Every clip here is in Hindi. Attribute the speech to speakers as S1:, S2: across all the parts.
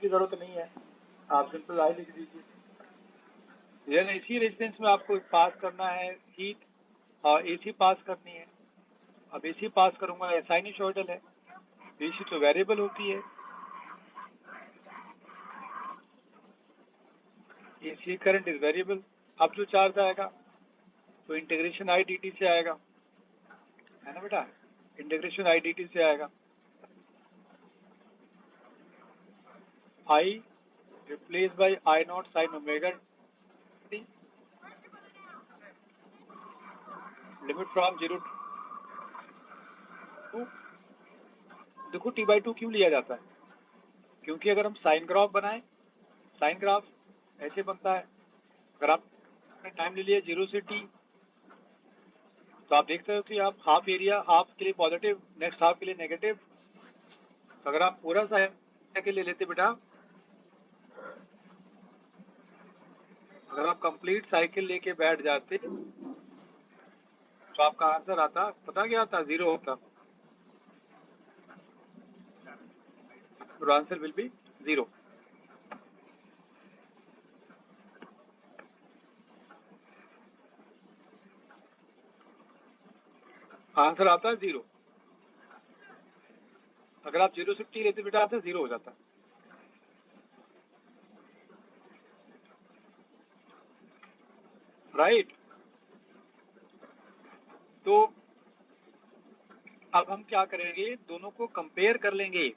S1: की जरूरत नहीं है, आप सिंपल आई लिख दीजिए। देन इसी रेजिस्टेंस में आपको पास करना है हीट और एसी पास करनी है। अब एसी पास करूंगा, साइनसॉइडल है, एसी तो वेरिएबल होती है, एसी करंट इज वेरिएबल। अब जो चार्ज आएगा तो इंटीग्रेशन आई डी टी से आएगा, है ना बेटा, इंटीग्रेशन आई डी टी से आएगा। I replace by I not sine omega T, limit from 0 to, देखो टी बाई 2 क्यों लिया जाता है, क्योंकि अगर हम साइन ग्राफ बनाएं, साइन ग्राफ ऐसे बनता है, अगर आपने टाइम ले लिया 0 से टी, तो आप देखते हो कि आप हाफ एरिया, हाफ के लिए पॉजिटिव, नेक्स्ट हाफ के लिए नेगेटिव। तो अगर आप पूरा साइकिल ले लेते बेटा, अगर आप कंप्लीट साइकिल लेके बैठ जाते तो आपका आंसर आता, पता क्या आता, 0 होता। तो आंसर विल बी 0। आंसर आता है 0। अगर आप 0 से टी लेते बेटा, आंसर 0 हो जाता। राइट। तो अब हम क्या करेंगे, दोनों को कंपेयर कर लेंगे।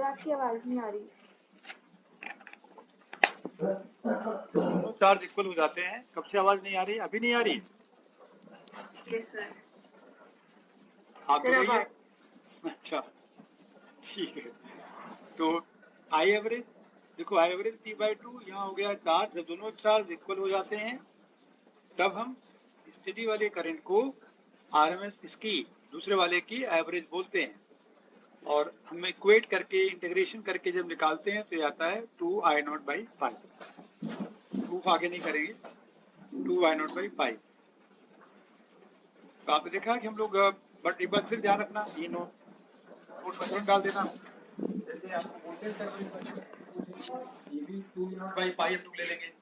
S2: आपकी आवाज नहीं आ रही।
S1: दोनों चार्ज इक्वल हो जाते हैं। कब से आवाज नहीं आ रही, अभी नहीं आ रही?
S2: Yes sir.
S1: हाँ तो वही है। अच्छा ठीक है। तो आई एवरेज, देखो आई एवरेज टी बाई 2 यहाँ हो गया चार्ज। जब दोनों चार्ज इक्वल हो जाते हैं तब हम स्टेडी वाले करंट को आरएमएस इसकी दूसरे वाले की एवरेज बोलते हैं, और हम इक्वेट करके इंटीग्रेशन करके जब निकालते हैं तो आता है 2I0/5। प्रूफ आगे नहीं करेंगे, 2I0/5। तो आपने देखा कि हम लोग, बट एक बार फिर ध्यान रखना, ये नोट में तुरंत डाल देना। जैसे आपको वोल्टेज ये भी 2V0/5 हम लोग ले लेंगे,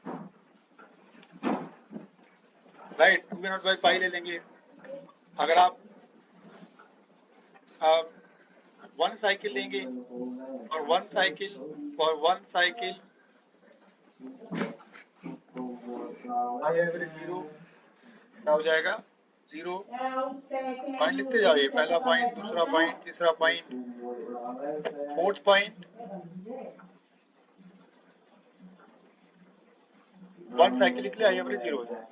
S1: राइट, 2V0/5 ले लेंगे। अगर आप 1 साइकिल लेंगे और 1 साइकिल आई एवरेज 0 क्या हो जाएगा, 0। पॉइंट लिखते जाइए, पहला पॉइंट, दूसरा पॉइंट, तीसरा पॉइंट, फोर्थ पॉइंट, 1 साइकिल लिख ले, आई एवरेज 0 हो जाएगा।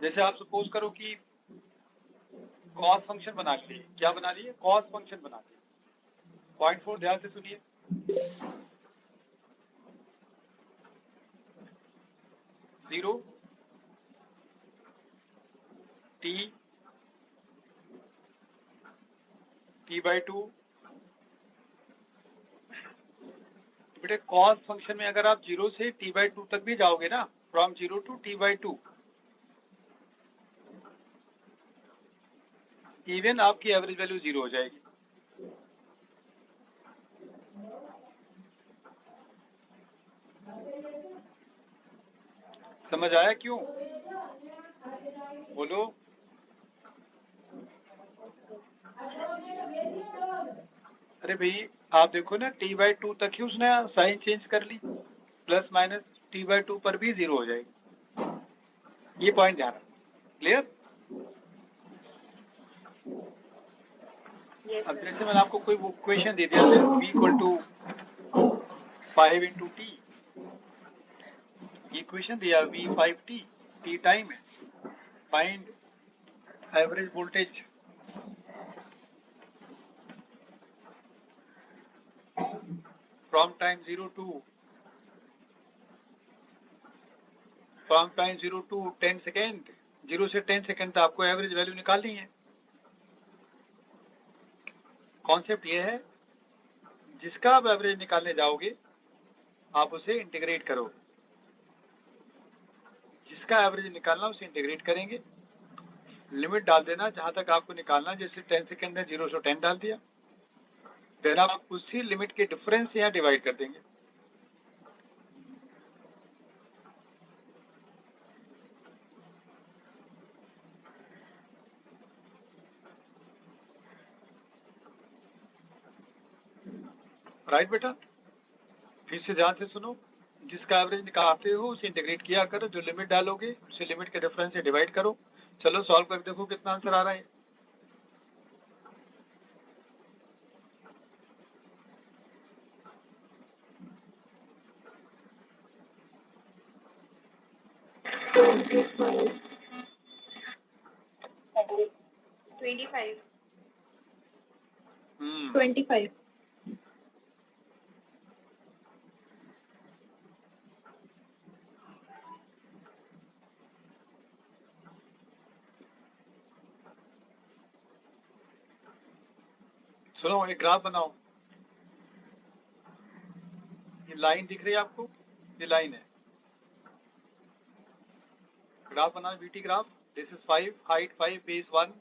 S1: जैसे आप सपोज करो कि कॉस फंक्शन बना लिए। क्या बना लिए? कॉस फंक्शन बना लिए। पॉइंट 4 ध्यान से सुनिए। Zero T by to. बेटे कॉस फंक्शन में अगर आप 0 से टी बाई टू तक भी जाओगे ना, from 0 to T by two, even आपकी एवरेज वैल्यू 0 हो जाएगी। समझ आया क्यों? बोलो। अरे भाई आप देखो ना, टी बाई टू तक ही उसने साइन चेंज कर ली, plus minus T by two पर भी 0 हो जाएगी। ये पॉइंट ध्यान रखना। क्लियर? अब जैसे मैंने आपको कोई क्वेश्चन दे दिया, v equal to 5 into T, equation दिया v5t, टी टाइम है, find average voltage from time 0 to 10 second. 0 से 10 सेकेंड तक आपको एवरेज वैल्यू निकालनी है। कॉन्सेप्ट ये है, जिसका आप एवरेज निकालने जाओगे आप उसे इंटीग्रेट करो। जिसका एवरेज निकालना उसे इंटीग्रेट करेंगे, लिमिट डाल देना जहां तक आपको निकालना। जैसे 10 सेकेंड में 0 से 10 डाल दिया, फिर आप उसी लिमिट के डिफरेंस से यहाँ डिवाइड कर देंगे। राइट बेटा? फिर से ध्यान से सुनो। जिसका एवरेज निकालते हो उसे इंटीग्रेट किया करो, जो लिमिट डालोगे उसे लिमिट के डिफरेंस से डिवाइड करो। चलो सॉल्व कर देखो कितना आंसर आ रहा है।
S2: $25.
S3: 25.
S1: सुनो, एक ग्राफ बनाओ। ये लाइन दिख रही है आपको? ये लाइन है। ग्राफ बनाओ, VT graph. This is 5, height 5, base 1।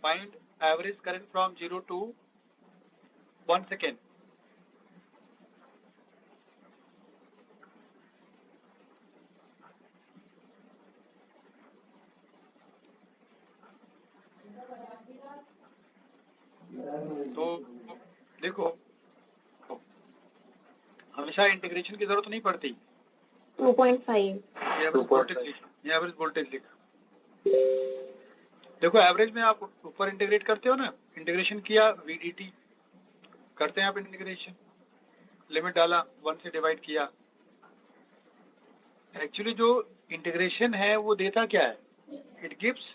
S1: Find average current from 0 to 1 second. तो देखो, हमेशा इंटीग्रेशन की जरूरत नहीं पड़ती।
S3: 2.5.
S1: ये एवरेज वोल्टेज लिख। देखो एवरेज में आप ऊपर इंटीग्रेट करते हो ना, इंटीग्रेशन किया VDT करते हैं आप इंटीग्रेशन, लिमिट डाला 1 से डिवाइड किया। एक्चुअली जो इंटीग्रेशन है वो देता क्या है? It gives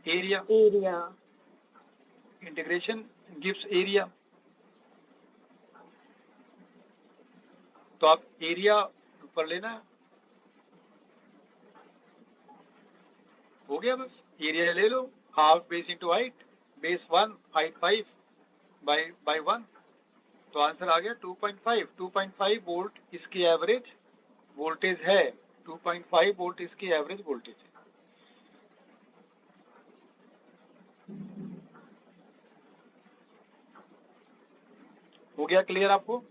S1: area. Integration gives area. तो आप एरिया ऊपर लेना, हो गया बस। एरिया ले लो, half base into height, base 1, height 5 by 1, तो आंसर आ गया 2.5। 2.5 वोल्ट इसकी एवरेज वोल्टेज है। 2.5 वोल्ट इसकी एवरेज वोल्टेज है। हो गया क्लियर आपको?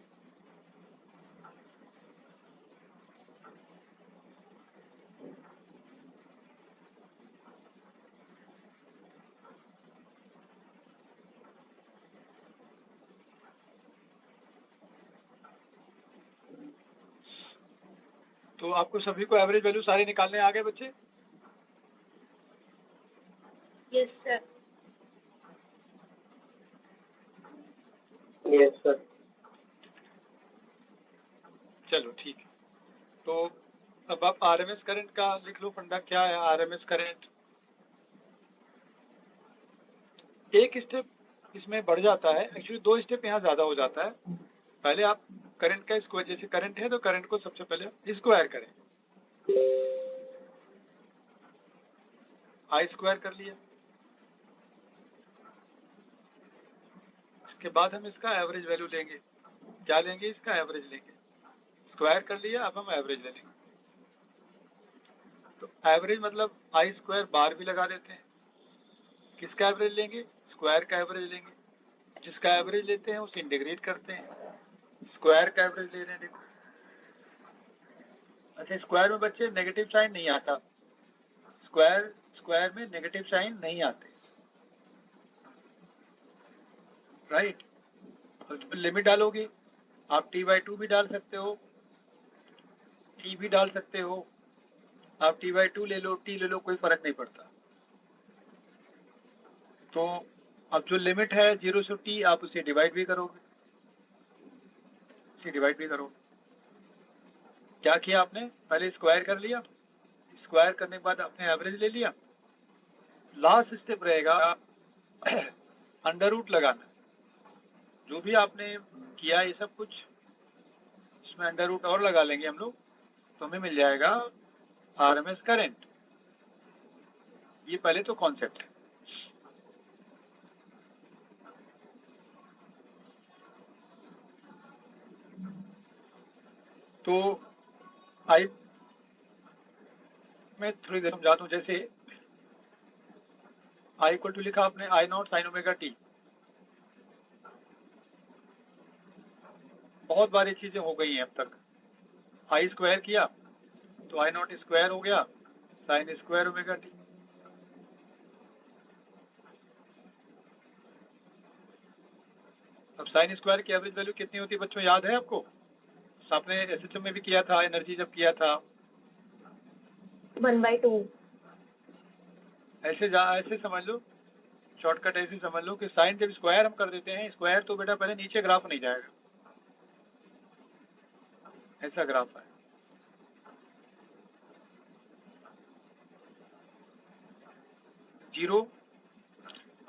S1: तो आपको सभी को एवरेज वैल्यू सारे निकालने आ गए बच्चे?
S2: Yes, sir.
S3: Yes, sir.
S1: चलो ठीक है। तो अब आप आरएमएस करंट का लिख लो फंडा। क्या है आरएमएस करंट? एक स्टेप इसमें बढ़ जाता है, एक्चुअली 2 स्टेप यहाँ ज्यादा हो जाता है। पहले आप करंट का स्क्वायर, जैसे करंट है तो करंट को सबसे पहले स्क्वायर करें, आई स्क्वायर कर लिया, इसके बाद हम इसका एवरेज वैल्यू लेंगे। क्या लेंगे? इसका एवरेज लेंगे। स्क्वायर कर लिया, अब हम एवरेज ले लेंगे। तो एवरेज मतलब आई स्क्वायर बार भी लगा देते हैं। किसका एवरेज लेंगे? स्क्वायर का एवरेज लेंगे। जिसका एवरेज लेते हैं उसे इंटीग्रेट करते हैं, स्क्वायर का एवरेज ले रहे हैं। देखो, अच्छा स्क्वायर में बच्चे नेगेटिव साइन नहीं आता, स्क्वायर में नेगेटिव साइन नहीं आते, राइट। तो लिमिट डालोगे, आप t/2 भी डाल सकते हो, t भी डाल सकते हो, आप t/2 ले लो, t ले लो, कोई फर्क नहीं पड़ता। तो अब जो लिमिट है 0 से t, आप उसे डिवाइड भी करोगे, क्या किया आपने? पहले स्क्वायर कर लिया, स्क्वायर करने के बाद आपने एवरेज ले लिया। लास्ट स्टेप रहेगा अंडर रूट लगाना। जो भी आपने किया ये सब कुछ, इसमें अंडर रूट और लगा लेंगे हम लोग, तो हमें मिल जाएगा आरएमएस करंट। ये पहले तो कॉन्सेप्ट है। तो आई मैं थोड़ी देर समझाता हूँ। जैसे आई इक्वल टू लिखा आपने आई नॉट साइन ओमेगा टी। बहुत बारी चीजें हो गई हैं अब तक। आई स्क्वायर किया तो आई नॉट स्क्वायर हो गया साइन स्क्वायर ओमेगा टी। अब साइन स्क्वायर की एवरेज वैल्यू कितनी होती है बच्चों, याद है आपको? आपने एसएचएम में भी किया था, एनर्जी जब किया था।
S3: 1/2।
S1: ऐसे समझ लो, शॉर्टकट ऐसे समझ लो कि साइन जब स्क्वायर हम कर देते हैं, स्क्वायर तो बेटा पहले नीचे ग्राफ नहीं जाएगा, ऐसा ग्राफ है। जीरो।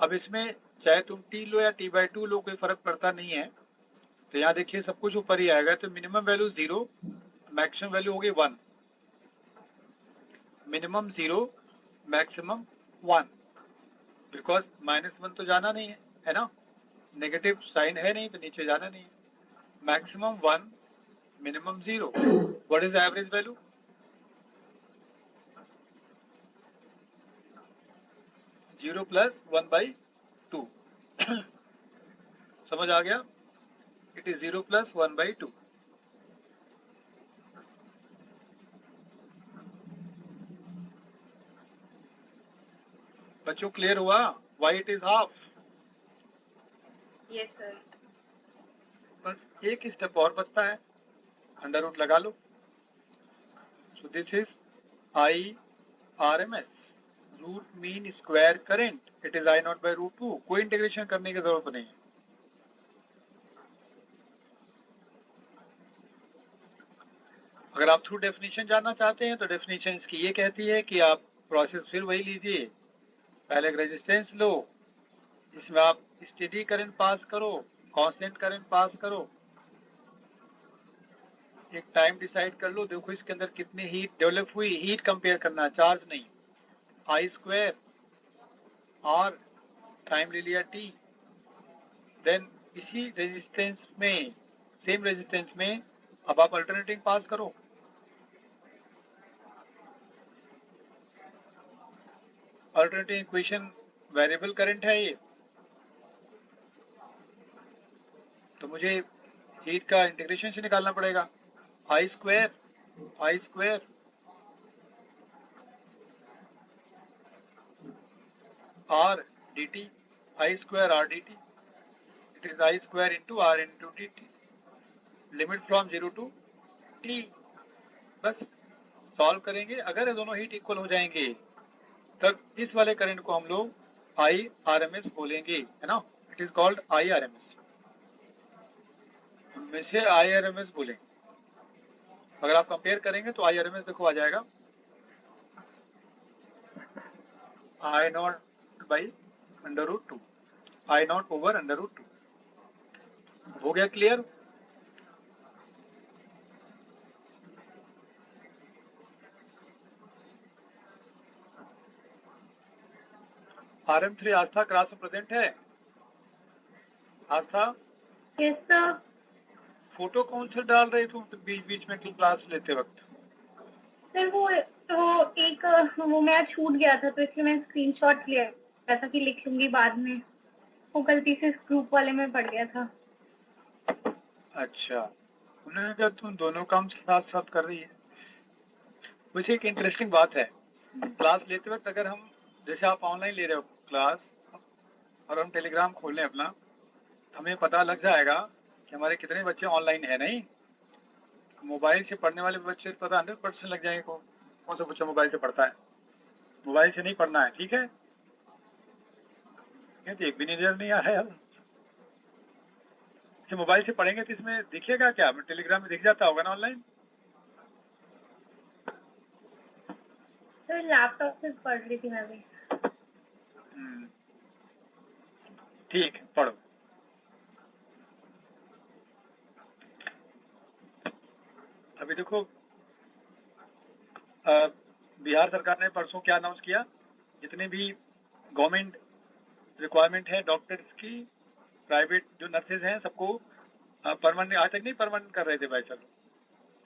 S1: अब इसमें चाहे तुम t लो या t/2 लो, कोई फर्क पड़ता नहीं है। तो यहाँ देखिए सब कुछ ऊपर ही आएगा। तो मिनिमम वैल्यू 0, मैक्सिमम वैल्यू होगी 1। मिनिमम 0, मैक्सिमम 1, बिकॉज -1 तो जाना नहीं है ना, नेगेटिव साइन है नहीं तो नीचे जाना नहीं है। Maximum 1, minimum 0। What is average value? Zero plus 1/2। समझ आ गया? It is 0 plus 1/2। बच्चों क्लियर हुआ? Why it is half?
S2: Yes, sir.
S1: बस एक स्टेप और बचता है, अंडर रूट लगा लो। So this is I RMS, root mean square current, it is I0/√2। कोई इंटीग्रेशन करने की जरूरत नहीं है। अगर आप थ्रू डेफिनेशन जानना चाहते हैं तो डेफिनेशन इसकी ये कहती है कि आप प्रोसेस फिर वही लीजिए, पहले एक रेजिस्टेंस लो, इसमें आप स्टेडी करंट पास करो, कांस्टेंट करंट पास करो, एक टाइम डिसाइड कर लो। देखो इसके अंदर कितनी हीट डेवलप हुई, हीट कंपेयर करना, चार्ज नहीं। आई स्क्वायर और टाइम ले लिया t। देन इसी रेजिस्टेंस में, सेम रेजिस्टेंस में अब आप अल्टरनेटिंग पास करो। अल्टरनेटिंग इक्वेशन वेरिएबल करंट है ये, तो मुझे हीट का इंटीग्रेशन से निकालना पड़ेगा। I square R D T, I square R D T, it is I square into R into D T, limit from 0 to t। बस सॉल्व करेंगे। अगर ये दोनों हीट इक्वल हो जाएंगे तब इस वाले करंट को हम लोग आई आर एम एस बोलेंगे, है ना। It is called I R M S, इसे आई आर एम एस बोलेंगे। अगर आप कंपेयर करेंगे तो आई आर एम एस देखो आ जाएगा I0/√2। I naught over under root 2। हो गया क्लियर? RM3 आस्था क्लास में प्रेजेंट है? Aastha
S2: Yes, sir.
S1: फोटो कौन सा डाल रही तुम बीच बीच में क्लास लेते वक्त?
S2: सर वो एक वो मेरा छूट गया था तो इसलिए मैं स्क्रीनशॉट लिया ऐसा कि लिख लूंगी बाद में। वो गलती से ग्रुप वाले में पड़ गया था।
S1: अच्छा, उन्होंने कहा तुम दोनों काम साथ साथ कर रही है। वैसे एक इंटरेस्टिंग बात है, क्लास लेते वक्त अगर हम, जैसे आप ऑनलाइन ले रहे हो क्लास और हम टेलीग्राम खोल लें अपना, हमें पता लग जाएगा कि हमारे कितने बच्चे ऑनलाइन है। नहीं, मोबाइल से पढ़ने वाले बच्चे पता 100% लग जाएंगे कौन सा बच्चा मोबाइल से पढ़ता है। मोबाइल से नहीं पढ़ना है, ठीक है? ये तो एक भी नजर नहीं आ रहा है यार। कि मोबाइल से पढ़ेंगे तो इसमें दिखेगा क्या? टेलीग्राम में दिख जाता होगा ना ऑनलाइन?
S2: सर लैपटॉप से पढ़ रही थी मैं भी।
S1: ठीक है, पढ़ो। अभी देखो, बिहार सरकार ने परसों क्या अनाउंस किया, जितने भी गवर्नमेंट रिक्वायरमेंट है डॉक्टर्स की, प्राइवेट जो नर्सेज हैं, सबको परमानेंट, आज तक नहीं परमानेंट कर रहे थे भाई। चलो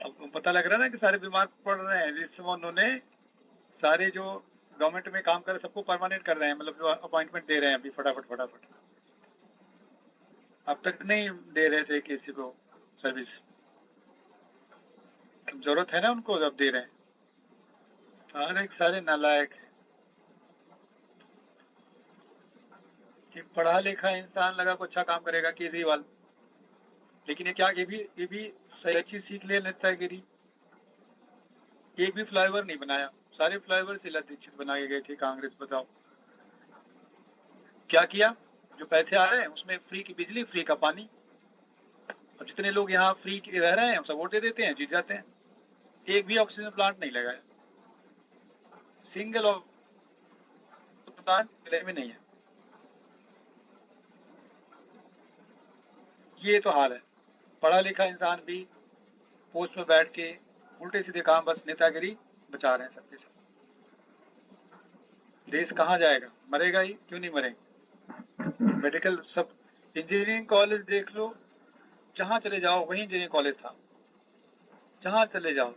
S1: अब पता लग रहा है ना कि सारे बीमार पड़ रहे हैं, इस समय उन्होंने सारे जो गवर्नमेंट में काम कर रहे सबको परमानेंट कर रहे हैं, मतलब जो अपॉइंटमेंट दे रहे हैं अभी फटाफट। अब तक नहीं दे रहे थे किसी को सर्विस, जरूरत है ना उनको, अब दे रहे हैं। सारे नालायक कि पढ़ा लिखा इंसान लगा को अच्छा काम करेगा केजरीवाल, लेकिन ये क्या, ये भी सही चीज सीख ले नेतागिरी। एक भी फ्लाईओवर नहीं बनाया, सारे फ्लाईओवर शीला दीक्षित बनाए गए थे कांग्रेस। बताओ क्या किया? जो पैसे आ रहे हैं उसमें फ्री की बिजली, फ्री का पानी, और जितने लोग यहाँ फ्री रह रहे हैं सब वोट दे देते हैं, जीत जाते हैं। एक भी ऑक्सीजन प्लांट नहीं लगाया, सिंगल प्लांट जिले में नहीं है। ये तो हाल है, पढ़ा लिखा इंसान भी पोस्ट में बैठ के उल्टे सीधे काम, बस नेतागिरी बचा रहे हैं सबके सब। देश कहाँ जाएगा? मरेगा ही, क्यों नहीं मरेगा? मेडिकल सब, इंजीनियरिंग कॉलेज देख लो, जहाँ चले जाओ वहीं इंजीनियरिंग कॉलेज था, जहाँ चले जाओ।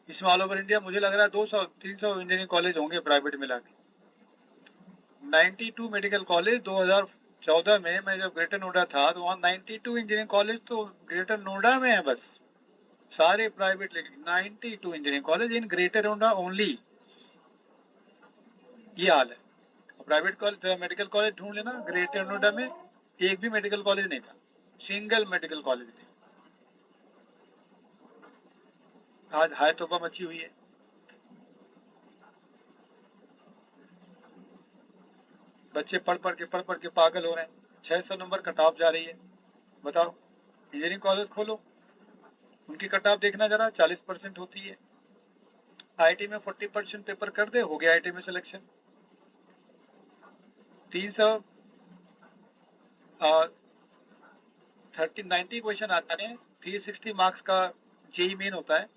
S1: इसमें ऑल ओवर इंडिया मुझे लग रहा है 200-300 इंजीनियरिंग कॉलेज होंगे प्राइवेट मिला के। 92 मेडिकल कॉलेज 2014 में मैं जब ग्रेटर नोएडा था तो वहाँ 92 इंजीनियरिंग कॉलेज तो ग्रेटर नोएडा में है बस, सारे प्राइवेट। लेकिन 92 engineering college in greater Noida only, ये हाल है। प्राइवेट कॉलेज मेडिकल कॉलेज ढूंढ लेना, ग्रेटर नोएडा में एक भी मेडिकल कॉलेज नहीं था, सिंगल मेडिकल कॉलेज नहीं। आज हाय तौबा मची हुई है। बच्चे पढ़ पढ़ के पागल हो रहे हैं। 600 नंबर कट ऑफ जा रही है। बताओ, इंजीनियरिंग कॉलेज खोलो, उनकी कट ऑफ देखना जरा, 40% होती है। आईटी में 40% पेपर कर दे, हो गया आईटी में सिलेक्शन। 90 क्वेश्चन आते हैं, 360 मार्क्स का जेई मेन होता है।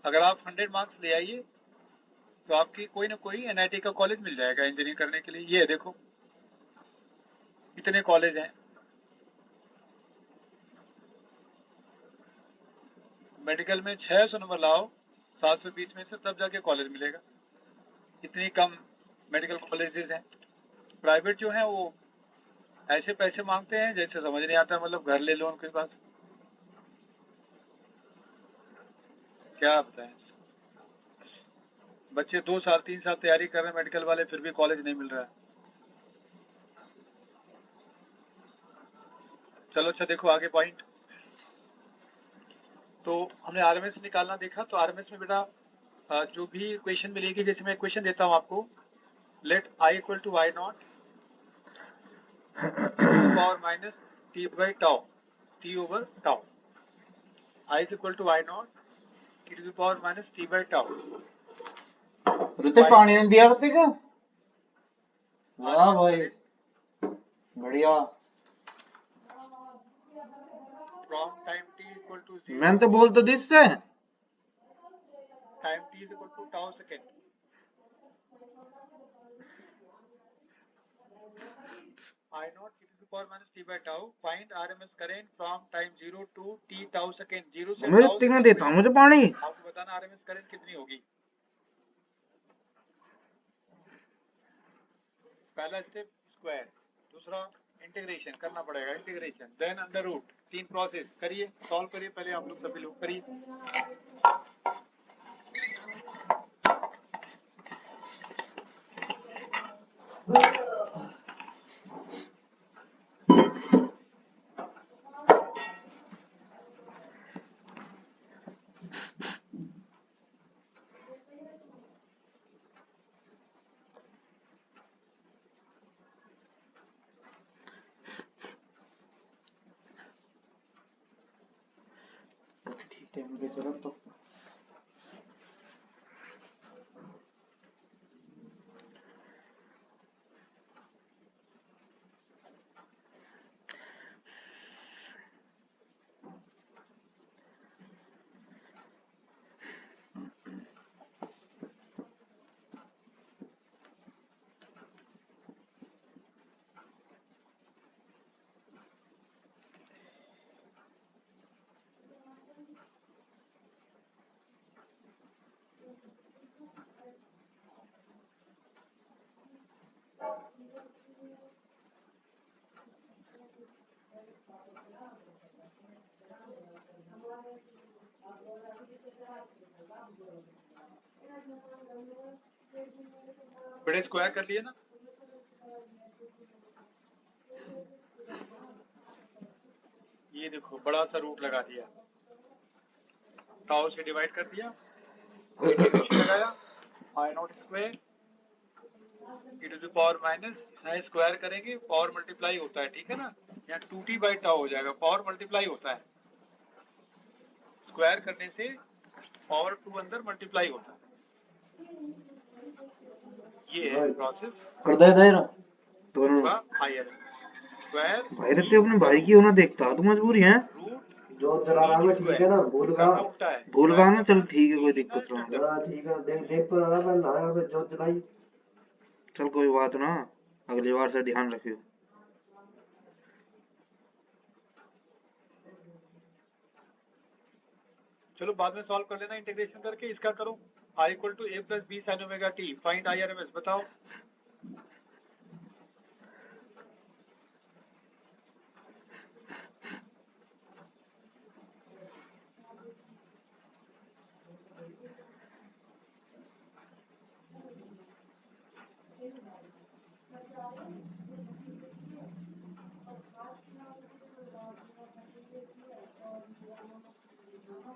S1: अगर आप 100 मार्क्स ले आइए तो आपकी कोई ना कोई एनआईटी का कॉलेज मिल जाएगा इंजीनियरिंग करने के लिए। ये देखो इतने कॉलेज हैं। मेडिकल में 600 नंबर लाओ 720 में से, तब जाके कॉलेज मिलेगा। इतनी कम मेडिकल कॉलेजेस हैं। प्राइवेट जो है वो ऐसे पैसे मांगते हैं जैसे समझ नहीं आता, मतलब घर ले लो उनके पास। क्या बताएं, बच्चे 2 साल 3 साल तैयारी कर रहे हैं मेडिकल वाले, फिर भी कॉलेज नहीं मिल रहा है। चलो अच्छा देखो आगे पॉइंट। तो हमने आरएमएस निकालना देखा, तो आरएमएस में बेटा जो भी क्वेश्चन मिलेगी, जैसे मैं क्वेश्चन देता हूँ आपको, let I equal to Y naught power minus T by tau, T over tau, I equal to Y naught T to the power minus T by tau.
S4: Hrithik पानी नहीं दिया ऋतिक, वाह भाई। बढ़िया।
S1: From time t equal to 0
S4: मैंने तो बोल तो दिस से।
S1: Time t is equal to tau second. I naught e to the power minus t by tau. Find RMS current from time 0 to t tau second. 0 से
S4: मैं
S1: tau
S4: इतनी में
S1: second
S4: देता हूँ मुझे पानी।
S1: आपको बताना RMS करंट कितनी होगी। पहला स्टेप स्क्वायर, दूसरा इंटीग्रेशन करना पड़ेगा, integration then under root, 3 process करिए, सॉल्व करिए, पहले आप लोग सभी लोग करिए।
S4: ठीक है मुझे चलो तो
S1: बड़े स्क्वायर कर लिए ना, ये देखो बड़ा सा रूट लगा दिया, टाउ से डिवाइड कर दिया, इंटीग्रेशन लगाया, I not square e to the power minus, square करेंगे पावर मल्टीप्लाई होता है, ठीक है ना, यहाँ 2t बाई टाउ हो जाएगा, पावर मल्टीप्लाई होता है, स्क्वायर करने से पावर 2 अंदर मल्टीप्लाई होता है, ये है प्रोसेस।
S4: कर दे दायरा दोनों
S1: हायर स्क्वायर
S4: भाई रहते अपने भाई की होना देखता तो मजबूरी है।
S1: रूट
S5: जो जला रहा है ठीक है ना, भूलगा
S1: उल्टा है,
S4: भूलगा ना, चल ठीक है कोई दिक्कत ना।
S5: ठीक है, देख देख तो रहा मैं नया पे जो जलाई।
S4: चल कोई बात ना, अगली बार से ध्यान रखियो।
S1: चलो बाद में सॉल्व कर लेना इंटीग्रेशन करके, इसका करो i equal to a plus B sine omega T, find IRMS बताओ।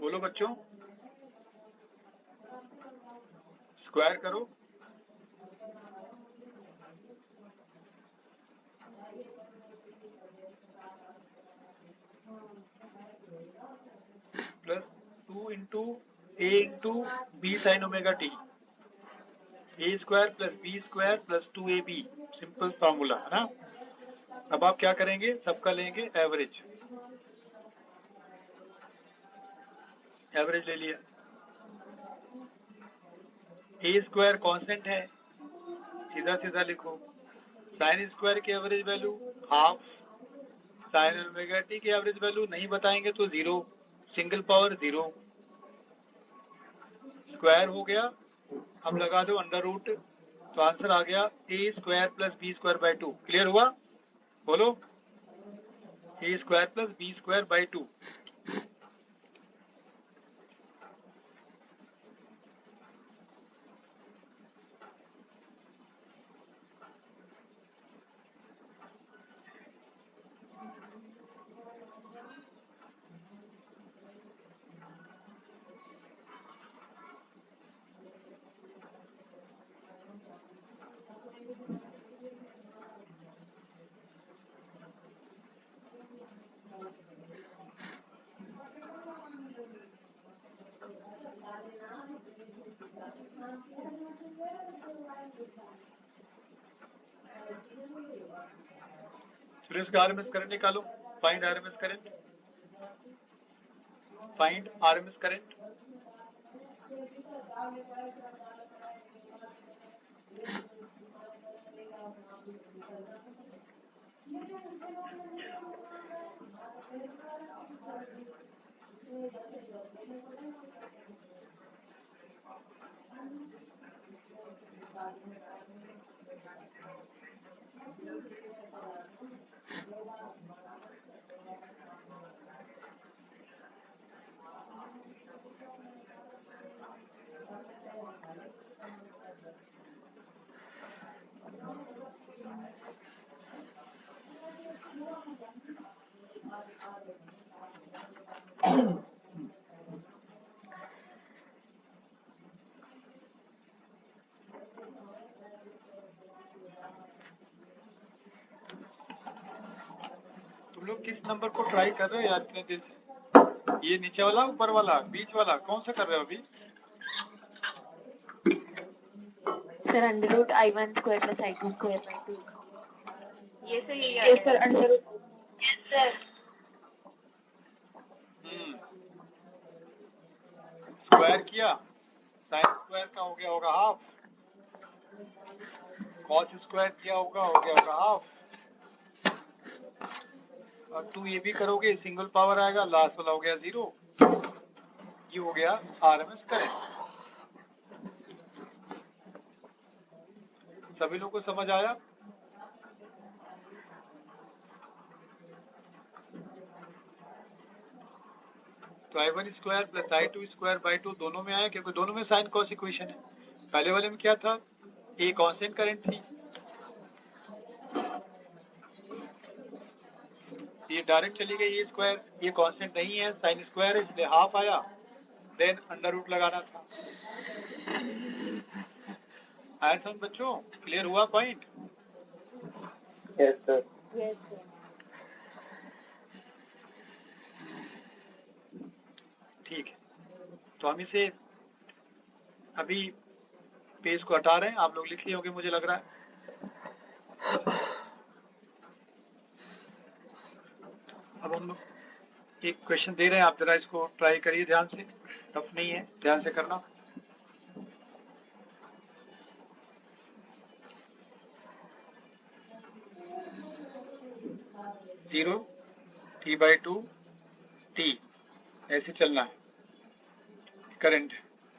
S1: बोलो बच्चों, स्क्वायर करो, plus 2 into A into B sine omega T, A square plus B square plus 2ab, simple formula है ना। अब आप क्या करेंगे, सबका लेंगे एवरेज, एवरेज ले लिया, ए स्क्वायर कांस्टेंट है, सीधा सीधा लिखो, साइन स्क्वायर की average value half, sign omega T की एवरेज वैल्यू नहीं बताएंगे तो 0, सिंगल पावर 0, स्क्वायर हो गया, अब लगा दो अंडर रूट, तो आंसर आ गया A square plus B square by 2। Clear हुआ, बोलो, A square plus B square by 2। फिर इसका आरएमएस करंट निकालो, find RMS current, find RMS current. तुम लोग किस नंबर को ट्राई कर रहे हो यार इतने देर से? ये नीचे वाला, ऊपर वाला, बीच वाला, कौन सा कर रहे हो अभी?
S3: Sir under root I1 square plus I2 square by 2।
S2: ये से यही
S3: yes sir under root.
S2: Yes sir.
S1: Square किया, साइन स्क्वायर का हो गया होगा हाफ, कॉस स्क्वायर किया होगा हो गया होगा हाफ, और 2 ये भी करोगे सिंगल पावर आएगा, लास्ट वाला हो गया 0। ये हो गया आरएमएस करंट। सभी लोगों को समझ आया? तो I1 square plus I2 square by 2 दोनों में आया, क्योंकि दोनों में साइन कॉस इक्वेशन है। पहले वाले में क्या था, ये कांस्टेंट करंट थी, ये डायरेक्ट चली गई, ये स्क्वायर, ये कांस्टेंट नहीं है, साइन स्क्वायर है इसलिए हाफ आया, देन अंडर रूट लगाना था। आया समझ बच्चों? क्लियर हुआ point?
S5: Yes sir.
S3: Yes sir.
S1: ठीक है, तो हम इसे अभी पेज को हटा रहे हैं, आप लोग लिख लिए होंगे मुझे लग रहा है। अब हम एक क्वेश्चन दे रहे हैं, आप जरा इसको ट्राई करिए ध्यान से, टफ नहीं है, ध्यान से करना। जीरो T/2 T ऐसे चलना है। Current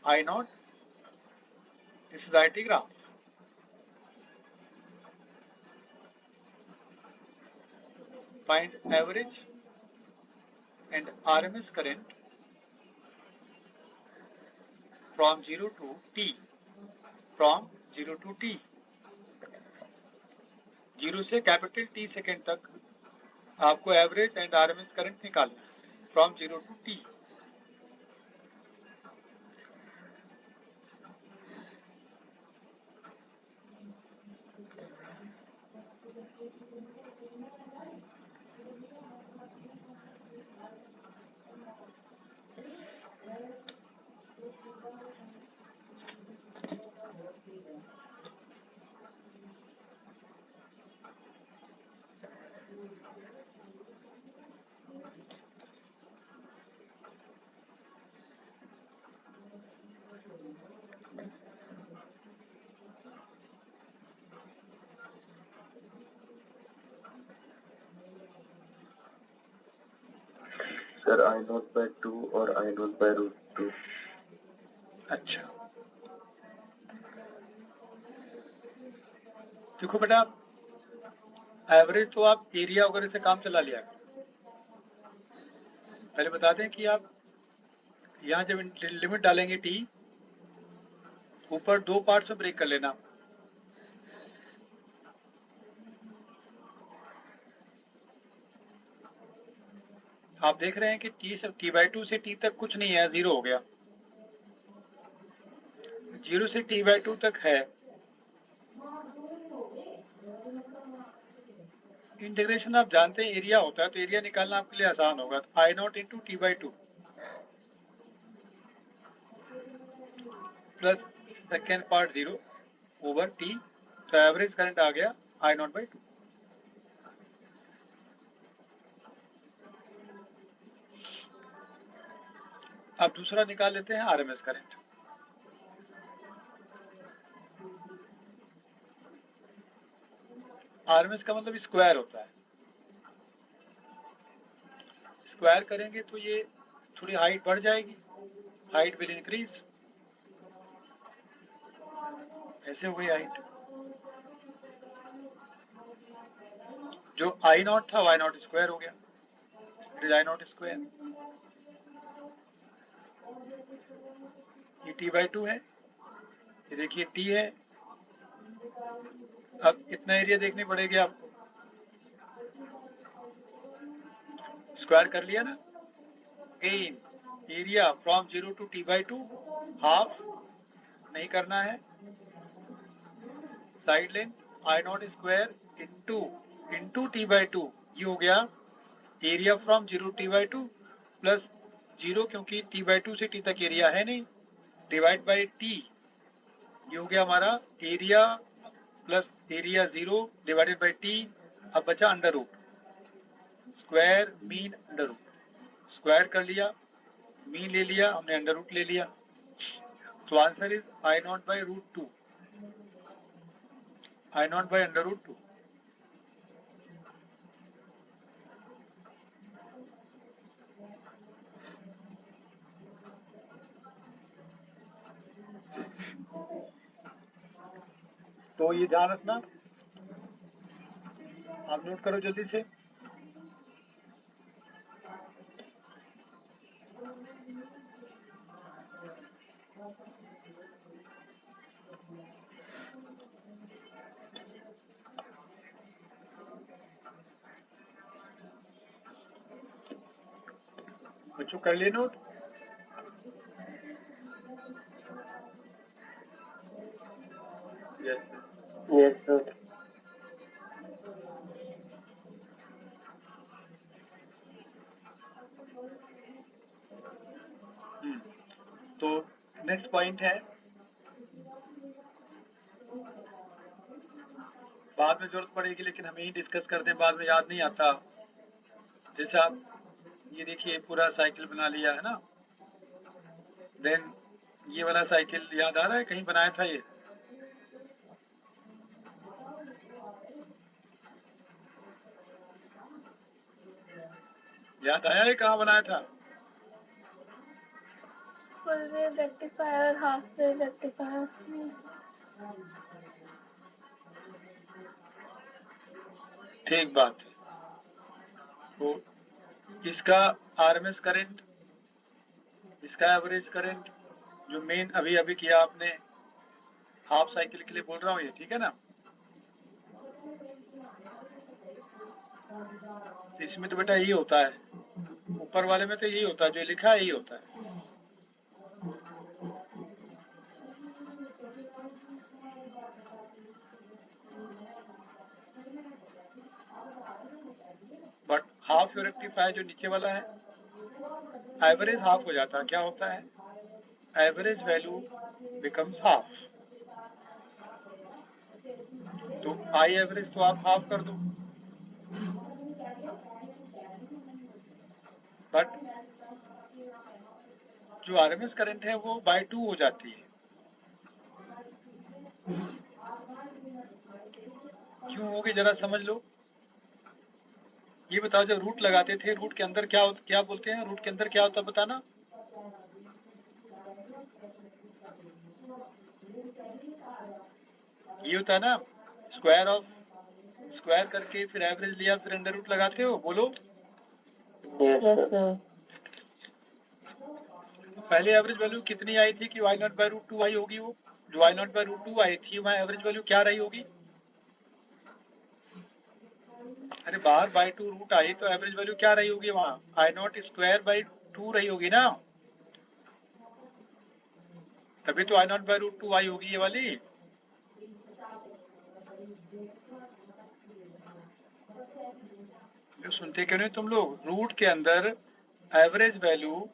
S1: I0, this is IT graph. Find average and RMS current from 0 to T, from 0 to T, 0 से कैपिटल T सेकेंड तक आपको एवरेज एंड आरएमएस करंट निकालना है, from 0 to T।
S6: Sir I0/2 और I0/√2।
S1: अच्छा, देखो बेटा, एवरेज तो आप एरिया वगैरह से काम चला लिया। पहले बता दें कि आप यहाँ जब लिमिट डालेंगे T, ऊपर 2 पार्ट्स में ब्रेक कर लेना। आप देख रहे हैं कि T/2 से T तक कुछ नहीं है, 0 हो गया। 0 से T/2 तक है। इंटीग्रेशन आप जानते हैं एरिया होता है, तो एरिया निकालना आपके लिए आसान होगा। I0 into T/2 plus second part 0 over T, तो एवरेज करंट आ गया I0/2। अब दूसरा निकाल लेते हैं आरएमएस करंट। आरएमएस का मतलब स्क्वायर होता है। स्क्वायर करेंगे तो ये थोड़ी हाइट बढ़ जाएगी, हाइट विल इंक्रीज, ऐसे हो गई हाइट। जो आई नॉट था वाई नॉट स्क्वायर हो गया, it is I not square. ये t/2 है, ये देखिए t है। अब इतना एरिया देखनी पड़ेगी आपको, स्क्वायर कर लिया ना। Gain area from 0 to t/2 half नहीं करना है। Side length I not square into t/2, ये हो गया एरिया फ्रॉम 0 t/2 प्लस 0, क्योंकि t/2 से t तक एरिया है नहीं, डिवाइड बाई t, ये हो गया हमारा area plus area 0 divided by t। अब बचा under root, square mean under root, square कर लिया, मीन ले लिया हमने, अंडर रूट ले लिया। तो answer is I naught by √2, I naught by under root 2। तो ये ध्यान रखना, आप नोट करो जल्दी से। बच्चों कर लिए नोट?
S5: Yes, sir.
S1: तो नेक्स्ट पॉइंट है, बाद में जरूरत पड़ेगी लेकिन हम यही डिस्कस करते हैं, बाद में याद नहीं आता। जैसे आप ये देखिए पूरा साइकिल बना लिया है ना, देन ये वाला साइकिल याद आ रहा है, कहीं बनाया था ये? याद आया है कहाँ बनाया था?
S2: Full wave rectifier, half wave rectifier.
S1: ठीक बात है। तो इसका आरएमएस करंट, इसका एवरेज करंट, जो मेन अभी अभी किया आपने हाफ साइकिल के लिए बोल रहा हूँ ये, ठीक है ना? इसमें तो बेटा यही होता है, ऊपर वाले में तो यही होता है, जो लिखा है यही होता है। बट हाफ रेक्टिफायर जो नीचे वाला है, एवरेज हाफ हो जाता है। क्या होता है? Average value becomes half. तो आई एवरेज तो आप हाफ कर दो, बट जो आरएमएस करंट है वो बाय 2 हो जाती है। क्यों होगी जरा समझ लो। ये बताओ, जब रूट लगाते थे, रूट के अंदर क्या बोलते हैं, रूट के अंदर क्या होता है बताना? ये होता है ना, स्क्वायर करके फिर एवरेज लिया, फिर अंडर रूट लगाते हो, बोलो।
S5: Yes, sir.
S1: पहले एवरेज वैल्यू कितनी आई थी कि y0 बाय √2 आई होगी? वो जो y0 बाय √2 आई थी, वहाँ एवरेज वैल्यू क्या रही होगी? अरे बाहर बाय 2 रूट आई तो एवरेज वैल्यू क्या रही होगी वहाँ? I0 स्क्वायर बाई 2 रही होगी ना, तभी तो I0 बाय √2 आई होगी ये वाली। जो सुनते क्यों नहीं तुम लोग? रूट के अंदर average value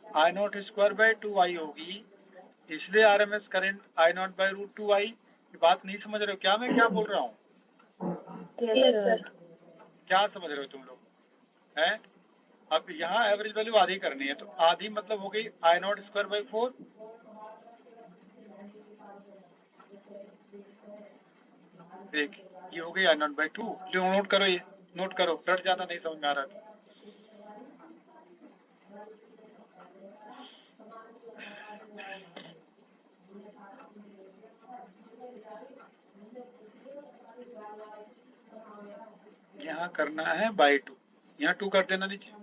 S1: I0 square by 2 आई होगी, इसलिए आरएमएस करंट I0 बाय √2 आई। ये बात नहीं समझ रहे हो क्या मैं क्या बोल रहा हूँ?
S2: Yes, sir.
S1: क्या समझ रहे हो तुम लोग हैं? अब यहाँ एवरेज वैल्यू आधी करनी है, तो आधी मतलब हो गई I0²/4। देख ये हो गई I0/2। जो नोट करो, ये नोट करो, रट जाना नहीं समझ में आ रहा था। यहाँ करना है /2, यहाँ 2 कर देना नीचे।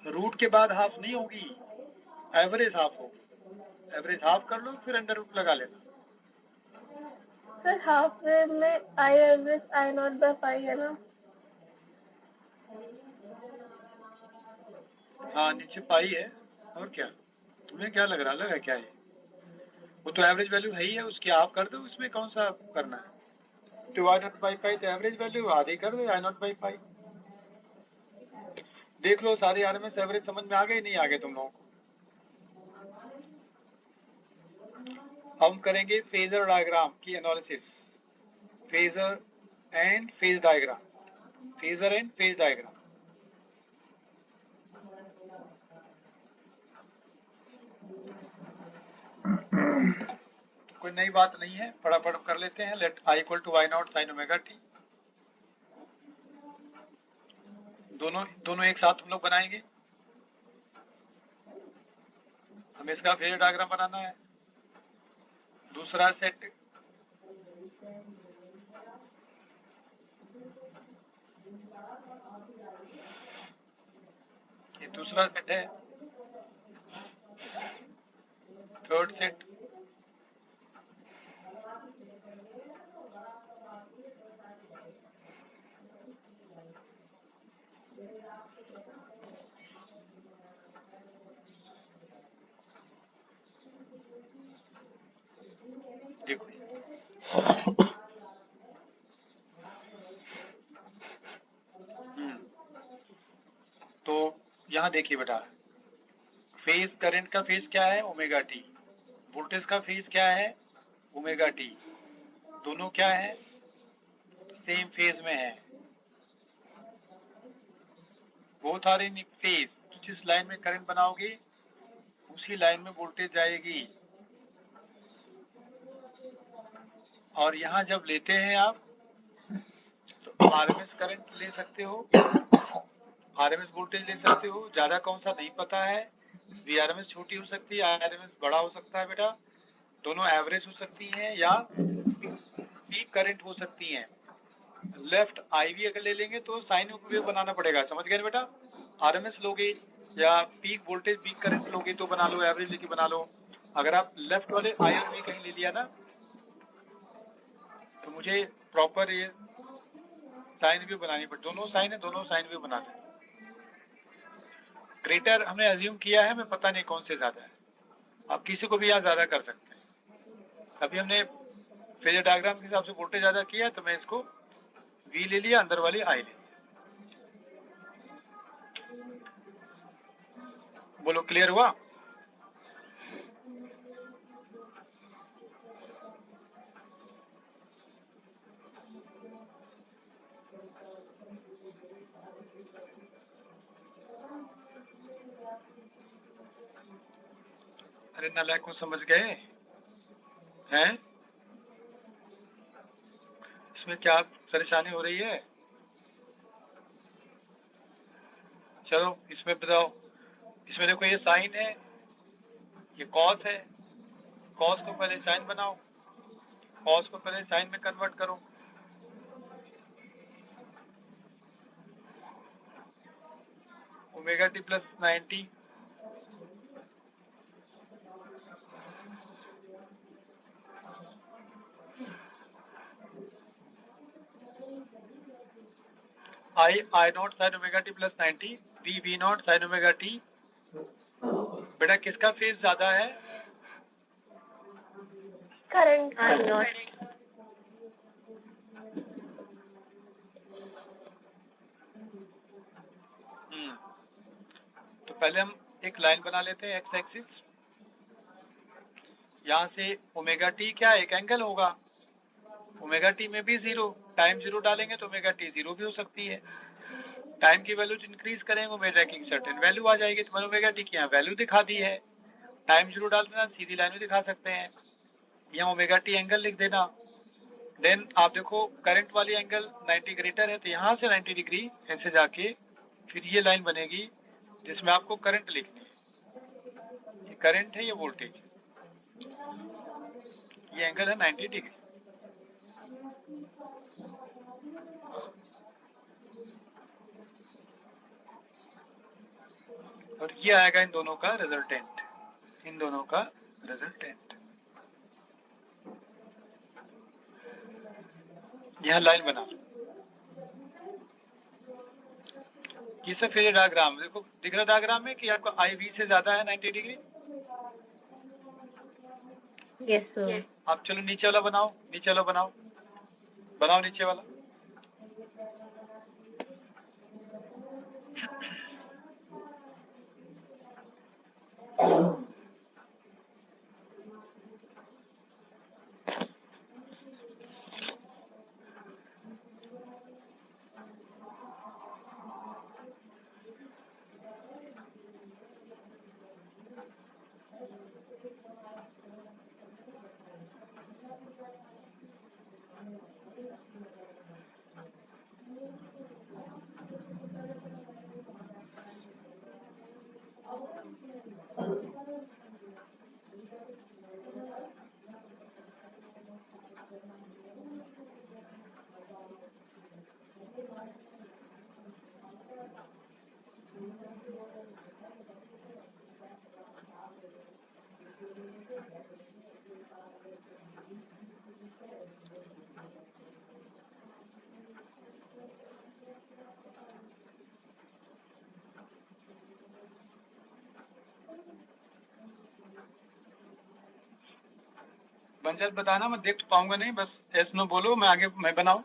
S1: रूट के बाद हाफ नहीं होगी, एवरेज हाफ होगी। एवरेज हाफ कर लो, फिर अंडर रूट लगा लेना।
S2: सर हाफ वेव में आई एवरेज I0/5 है ना?
S1: हाँ नीचे पाई है, और क्या तुम्हें क्या लग रहा, अलग है क्या ये? वो तो एवरेज वैल्यू है ही है उसकी, आप कर दो, उसमें कौन सा करना है? तो I0/5 तो एवरेज वैल्यू आधी कर दो I0/5। देख लो सारी आरएमएस एवरेज समझ में आ गई नहीं आ गए तुम लोगों को? हम करेंगे फेजर डायग्राम की analysis, phasor and phase diagram, phasor and phase diagram. कोई नई बात नहीं है, फटाफट कर लेते हैं। Let I = Y0 sin ωt। दोनों एक साथ हम लोग बनाएंगे। हमें इसका फेजर डायग्राम बनाना है। दूसरा सेट ये दूसरा सेट है। थर्ड सेट देखो, तो यहाँ देखिए बेटा, फेज करंट का फेज क्या है ωt, वोल्टेज का फेज क्या है ωt। दोनों क्या है, सेम फेज में है। Both are in phase. जिस लाइन में करंट बनाओगे उसी लाइन में वोल्टेज जाएगी। और यहाँ जब लेते हैं आप तो आरएमएस करंट ले सकते हो, आरएमएस वोल्टेज ले सकते हो। ज्यादा कौन सा नहीं पता है, वीआरएमएस छोटी हो सकती है, आरएमएस बड़ा हो सकता है बेटा। दोनों एवरेज हो सकती हैं या पीक करंट हो सकती हैं। लेफ्ट आईवी अगर ले लेंगे तो साइन वेव बनाना पड़ेगा, समझ गए बेटा। आरएमएस लोगे या पीक वोल्टेज पीक करंट लोगे तो बना लो, एवरेज लेके बना लो। अगर आप लेफ्ट वाले आईवी कहीं ले लिया ना तो मुझे प्रॉपर ये साइन वेव बनानी पड़ती। दोनों साइन है, दोनों साइन वेव बनाना है। ग्रेटर हमने अज्यूम किया है, हमें पता नहीं कौन से ज्यादा है। आप किसी को भी यहाँ ज्यादा कर सकते हैं। अभी हमने फेजर डायग्राम के हिसाब से वोल्टेज ज्यादा किया तो मैं इसको V ले लिया, अंदर वाली I ले लिया। बोलो क्लियर हुआ? अरे नालायक को समझ गए हैं? इसमें क्या परेशानी हो रही है? चलो इसमें बताओ। इसमें देखो ये साइन है, ये कॉस है। कॉस को पहले साइन बनाओ, कॉस को पहले साइन में कन्वर्ट करो। ωt + 90 I0 sin ωt + 90 V0 sin ωt। बेटा किसका फेज ज्यादा है?
S2: करंट
S1: तो पहले हम एक लाइन बना लेते हैं, एक्स एक्सिस। यहाँ से ωt क्या एक एंगल होगा, ओमेगा टी में भी 0, टाइम 0 डालेंगे तो ओमेगा टी 0 भी हो सकती है। टाइम की वैल्यू इंक्रीज करेंगे ओमेगा की सर्टेन वैल्यू आ जाएगी। तो ओमेगा टी की यहाँ वैल्यू दिखा दी है, टाइम 0 डाल देना, सीधी लाइन में दिखा सकते हैं। यहाँ ओमेगा टी एंगल लिख देना। देन आप देखो करंट वाली एंगल 90 ग्रेटर है, तो यहाँ से 90 डिग्री ऐसे जाके फिर ये लाइन बनेगी जिसमें आपको करंट लिखनी है। ये करंट है, ये वोल्टेज, ये एंगल है 90 डिग्री। और ये आएगा इन दोनों का रिजल्टेंट, इन दोनों का रिजल्टेंट। यहाँ लाइन बना लो। ये सब फेजर डायग्राम देखो, दिख रहा डायग्राम में कि आपका आई वी से ज्यादा है 90 डिग्री।
S3: Yes sir.
S1: आप चलो नीचे वाला बनाओ, नीचे वाला बनाओ, बनाओ नीचे वाला। बन जाए बताना, मैं देख तो पाऊंगा नहीं, बस एस नो बोलो, मैं आगे मैं बनाऊं।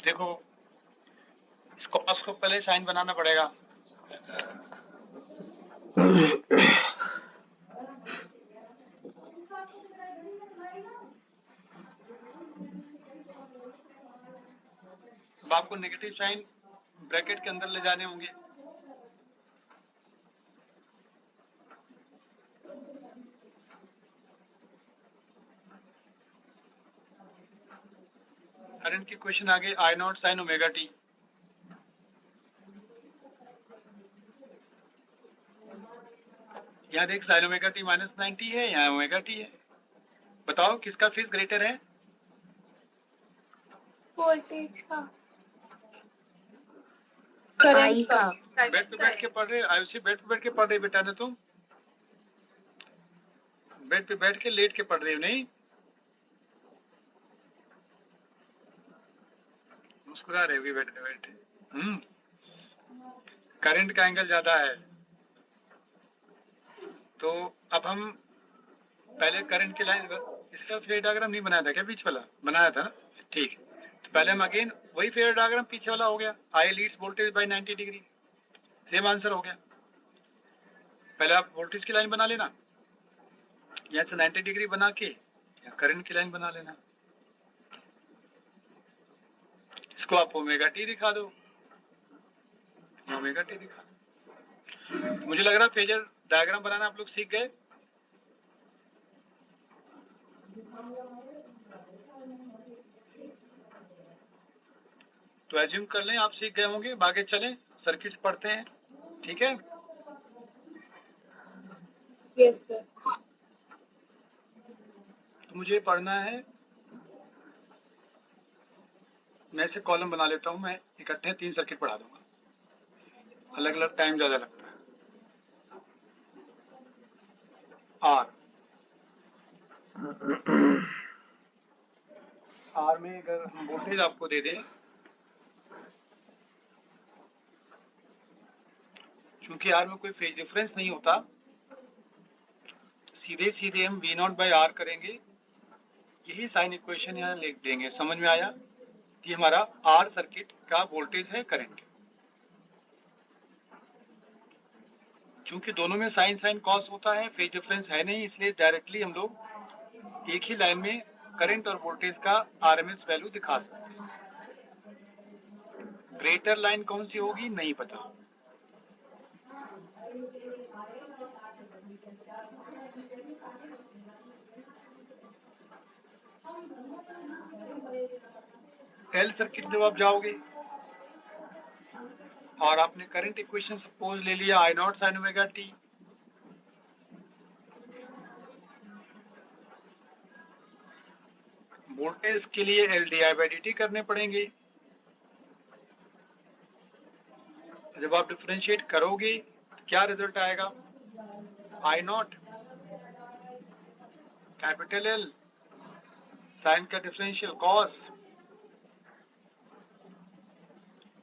S1: देखो इस कॉस को पहले साइन बनाना पड़ेगा। अब आपको नेगेटिव साइन ब्रैकेट के अंदर ले जाने होंगे। करंट की क्वेश्चन आगे आई नॉट साइन ओमेगा टी। यहाँ देख साइन ओमेगा टी माइनस 90 है, यहाँ ओमेगा टी है। बताओ किसका फेज ग्रेटर है?
S2: वोल्टेज का,
S3: आई का।
S1: बेड पे बैठ के पढ़ रहे, आयुषी बेड पे बैठ के पढ़ रही बेटा ने, तुम बेड पे बैठ के लेट के पढ़ रही हो नहीं? मुस्कुरा रहे होगी बेड पे बैठे। करंट का एंगल ज्यादा है। तो अब हम पहले करंट की लाइन, इसका फेजर डायग्राम नहीं बनाया था क्या? बीच वाला बनाया था, ठीक। तो पहले हम अगेन वही फेजर डायग्राम पीछे वाला हो गया, I leads voltage by 90 degree, same answer हो गया। पहले आप वोल्टेज की लाइन बना लेना, यहाँ से 90 डिग्री बना के करंट की लाइन बना लेना। इसको आप ओमेगा टी दिखा दो, ओमेगा टी दिखा दो। मुझे लग रहा है फेजर डायग्राम बनाना आप लोग सीख गए। तो एज्यूम कर लें आप सीख गए होंगे। आगे चलें, सर्किट पढ़ते हैं, ठीक है?
S2: Yes sir.
S1: तो मुझे पढ़ना है, मैं ऐसे कॉलम बना लेता हूँ, मैं इकट्ठे 3 सर्किट पढ़ा दूंगा, अलग अलग टाइम ज्यादा लगता है। आर में अगर हम वोल्टेज आपको दे दें, क्योंकि आर में कोई फेज डिफरेंस नहीं होता, सीधे सीधे हम V नॉट बाई आर करेंगे, यही साइन इक्वेशन यहाँ लिख देंगे। समझ में आया कि हमारा आर सर्किट का वोल्टेज है करंट। क्योंकि दोनों में साइन साइन कॉस होता है, फेज डिफरेंस है नहीं, इसलिए डायरेक्टली हम लोग एक ही लाइन में करंट और वोल्टेज का आरएमएस वैल्यू दिखा सकते हैं। ग्रेटर लाइन कौन सी होगी नहीं पता। एल सर्किट जब आप जाओगे और आपने करंट इक्वेशन सपोज ले लिया I not sine omega T, voltage के लिए L D I by D T करने पड़ेंगे। जब आप डिफरेंशिएट करोगे क्या रिजल्ट आएगा? I not capital L sine का differential cos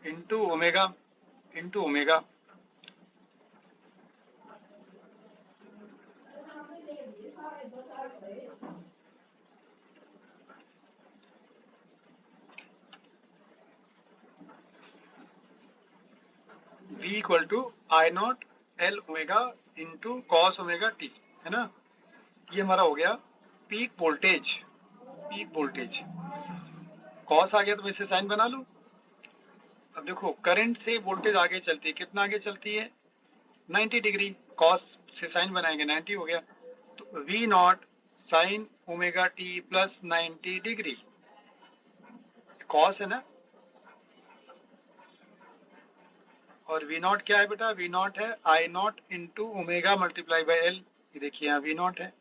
S1: into omega V equal to I not L omega into cos omega T, है ना। ये हमारा हो गया पीक वोल्टेज। कॉस आ गया तो मैं इसे साइन बना लूं। अब देखो करंट से वोल्टेज आगे चलती है, कितना आगे चलती है? 90 डिग्री। कॉस से साइन बनाएंगे 90 हो गया, तो V naught sine omega T plus 90 degree, cos है ना। और V नॉट क्या है बेटा? V नॉट है I not into omega multiply by L. ये देखिए यहाँ V नॉट है।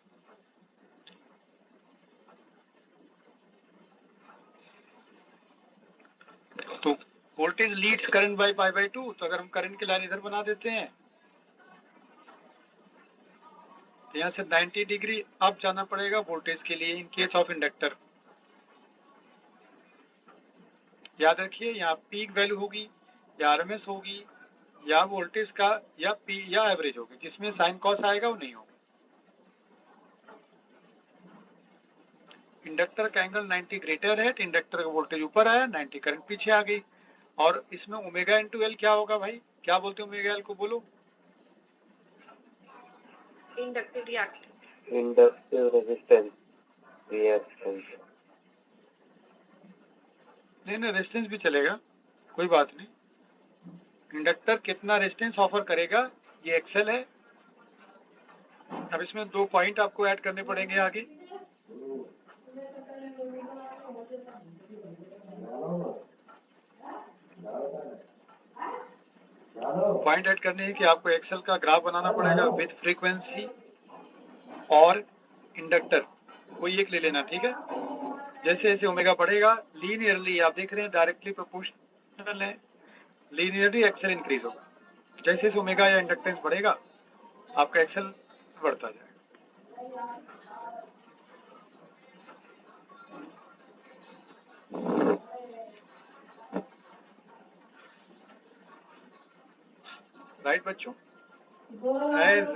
S1: तो voltage leads current by pi by 2। तो अगर हम करंट की लाइन इधर बना देते हैं तो यहाँ से 90 डिग्री अब जाना पड़ेगा वोल्टेज के लिए इन केस ऑफ इंडक्टर। याद रखिए यहाँ पीक वैल्यू होगी या आरएमएस होगी या वोल्टेज का या पी या एवरेज होगी, जिसमें साइन कॉस आएगा वो नहीं होगा। इंडक्टर का एंगल 90 ग्रेटर है तो इंडक्टर का वोल्टेज ऊपर आया, 90 करंट पीछे आ गई। और इसमें ओमेगा इंटू एल क्या होगा भाई? क्या बोलते हैं ओमेगा एल को? बोलो।
S2: Inductive
S5: resistance reactance.
S1: नहीं रेजिस्टेंस भी चलेगा, कोई बात नहीं। इंडक्टर कितना रेजिस्टेंस ऑफर करेगा ये एक्सेल है। अब इसमें 2 पॉइंट आपको ऐड करने पड़ेंगे आगे। पॉइंट ऐड करने हैं कि आपको एक्सेल का ग्राफ बनाना पड़ेगा विद फ्रीक्वेंसी और इंडक्टर, कोई एक ले लेना, ठीक है। जैसे जैसे ओमेगा बढ़ेगा लीनियरली, आप देख रहे हैं डायरेक्टली प्रोपोर्शनल है, लीनियरली एक्सेल इंक्रीज होगा। जैसे जैसे ओमेगा या इंडक्टेंस बढ़ेगा आपका एक्सेल बढ़ता जाएगा। राइट बच्चों? एज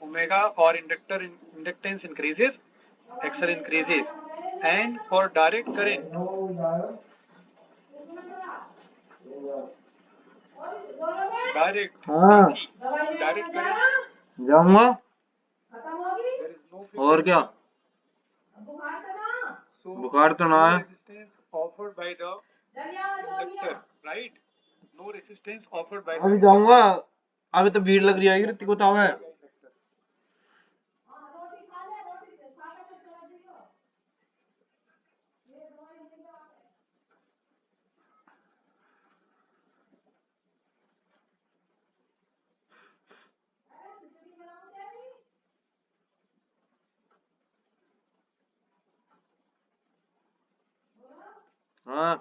S1: ओमेगा और inductance increases XL increases, and for direct current direct current
S4: जाऊंगा
S1: there is no
S4: और क्या?
S1: so
S4: बुखार तो ना है।
S1: resistance offered by the inductor, right? No resistance offered by the
S4: अभी जाऊंगा, अभी तो भीड़ लग रही है ऋतिक को। है हाँ,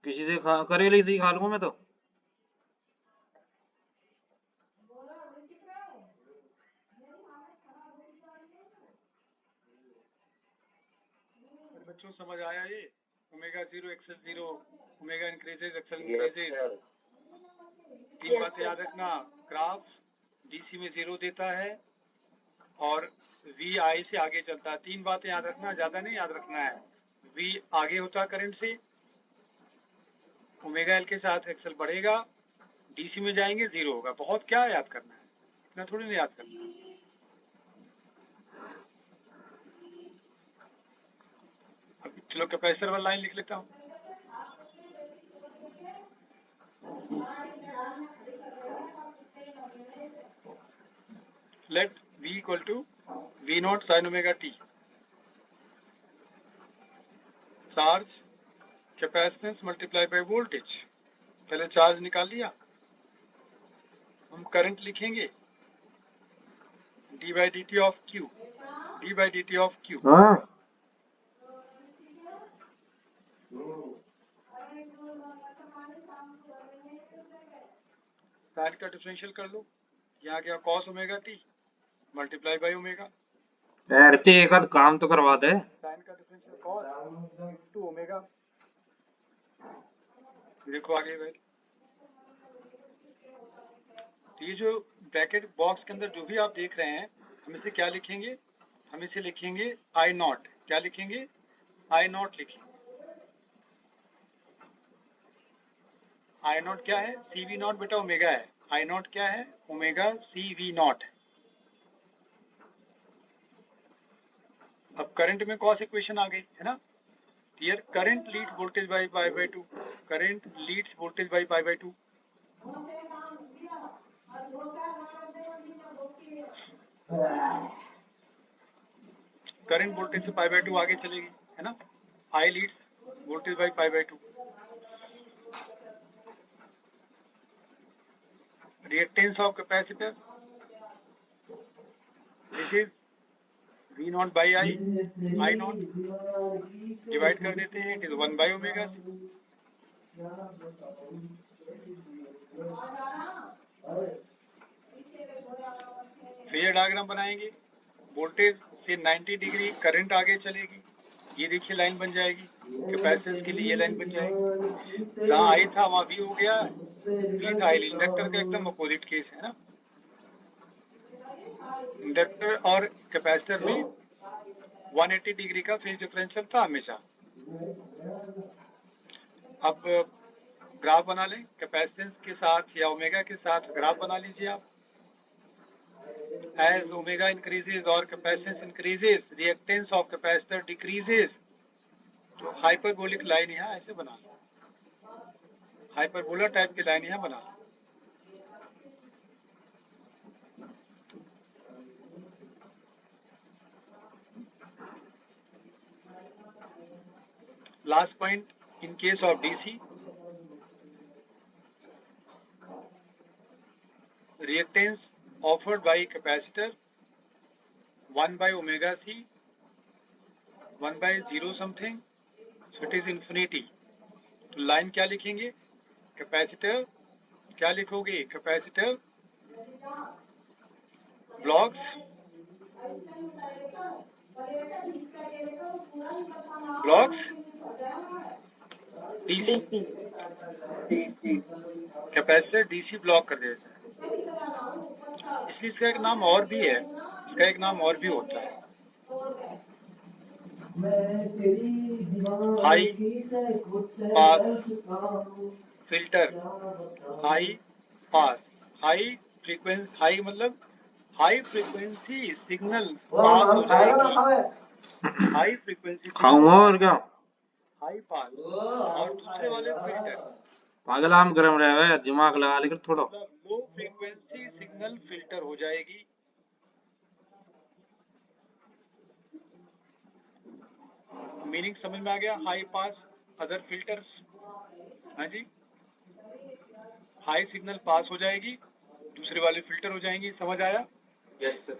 S4: किसी से करेले से ही खा लूंगा मैं तो।
S1: बच्चों समझ आया ये? Omega 0 XL 0 omega increases XL
S5: Yes,
S1: increases.
S5: sir.
S1: तीन बातें याद रखना, ग्राफ डीसी में 0 देता है और वी आई से आगे चलता है। तीन बातें याद रखना, ज्यादा नहीं याद रखना है। वी आगे होता है करंट से, ओमेगा एल के साथ एक्सेल बढ़ेगा, डीसी में जाएंगे 0 होगा। बहुत क्या याद करना है, इतना थोड़ी नहीं याद करना है। अब चलो कैपेसिटर वाला लाइन लिख लेता हूँ। Let V equal to V naught sine omega T. Charge capacitance multiply by voltage. पहले चार्ज निकाल लिया, हम करंट लिखेंगे d by D T of Q, d by D T of Q।
S4: हाँ
S1: साइन का डिफरेंशियल कर लो, यहाँ गया cos omega T multiply by omega.
S4: बैठते एक आध काम तो करवा दे।
S1: साइन का डिफरेंशियल कॉस इंटू ओमेगा। देखो आगे भाई, ये जो ब्रैकेट बॉक्स के अंदर जो भी आप देख रहे हैं, हम इसे क्या लिखेंगे? हम इसे लिखेंगे आई नॉट। क्या लिखेंगे? आई नॉट लिखेंगे। आई नॉट क्या है? सी वी नॉट बेटा ओमेगा है। आई नॉट क्या है? Omega C V not. अब करंट में कॉस इक्वेशन आ गई है ना। Here current leads voltage by pi by 2। Current leads voltage by pi by 2। Current voltage से पाई बाय 2 आगे चलेगी है ना। I leads voltage by pi by 2। Reactance of capacitor, this is V not by I, I not divide कर देते हैं, it is 1 by omega. Phasor diagram बनाएंगे, वोल्टेज से 90 डिग्री करंट आगे चलेगी, ये देखिए लाइन बन जाएगी। कैपेसिटेंस के लिए ये लाइन बन जाएगी। जहाँ आई था वहाँ V हो गया, V था। इंडक्टर का एकदम अपोजिट केस है ना। इंडक्टर और कैपेसिटर में 180 डिग्री का फेज डिफरेंशियल था हमेशा। अब ग्राफ बना लें, कैपेसिटेंस के साथ या ओमेगा के साथ ग्राफ बना लीजिए आप। As omega increases or capacitance increases, reactance of capacitor decreases। तो हाइपरबोलिक लाइन यहाँ ऐसे बना लो, हाइपरबोला टाइप की लाइन यहाँ बना लो। Last point, in case of DC, reactance offered by capacitor 1 by omega c, 1 by 0 something, so it is infinity। तो लाइन क्या लिखेंगे? कैपेसिटर क्या लिखोगे? Capacitor blocks DC. Capacitor DC block कर देता है, इसलिए इसका एक नाम और भी है, इसका एक नाम और भी होता है, high pass filter. High pass, high frequency, high मतलब हाई फ्रीक्वेंसी सिग्नल पास हो जाएगी। हाई फ्रीक्वेंसी
S4: खाऊंगा और क्या।
S1: हाई पास और दूसरे वाले फिल्टर,
S4: पागल आम गरम रहे हुए, दिमाग लगा लेकर थोड़ा।
S1: मतलब लो फ्रीक्वेंसी सिग्नल फिल्टर हो जाएगी। मीनिंग समझ में आ गया? हाई पास अदर फिल्टर्स, हाँ जी, हाई सिग्नल पास हो जाएगी, दूसरे वाले फिल्टर हो जाएंगी। समझ आया? Yes sir.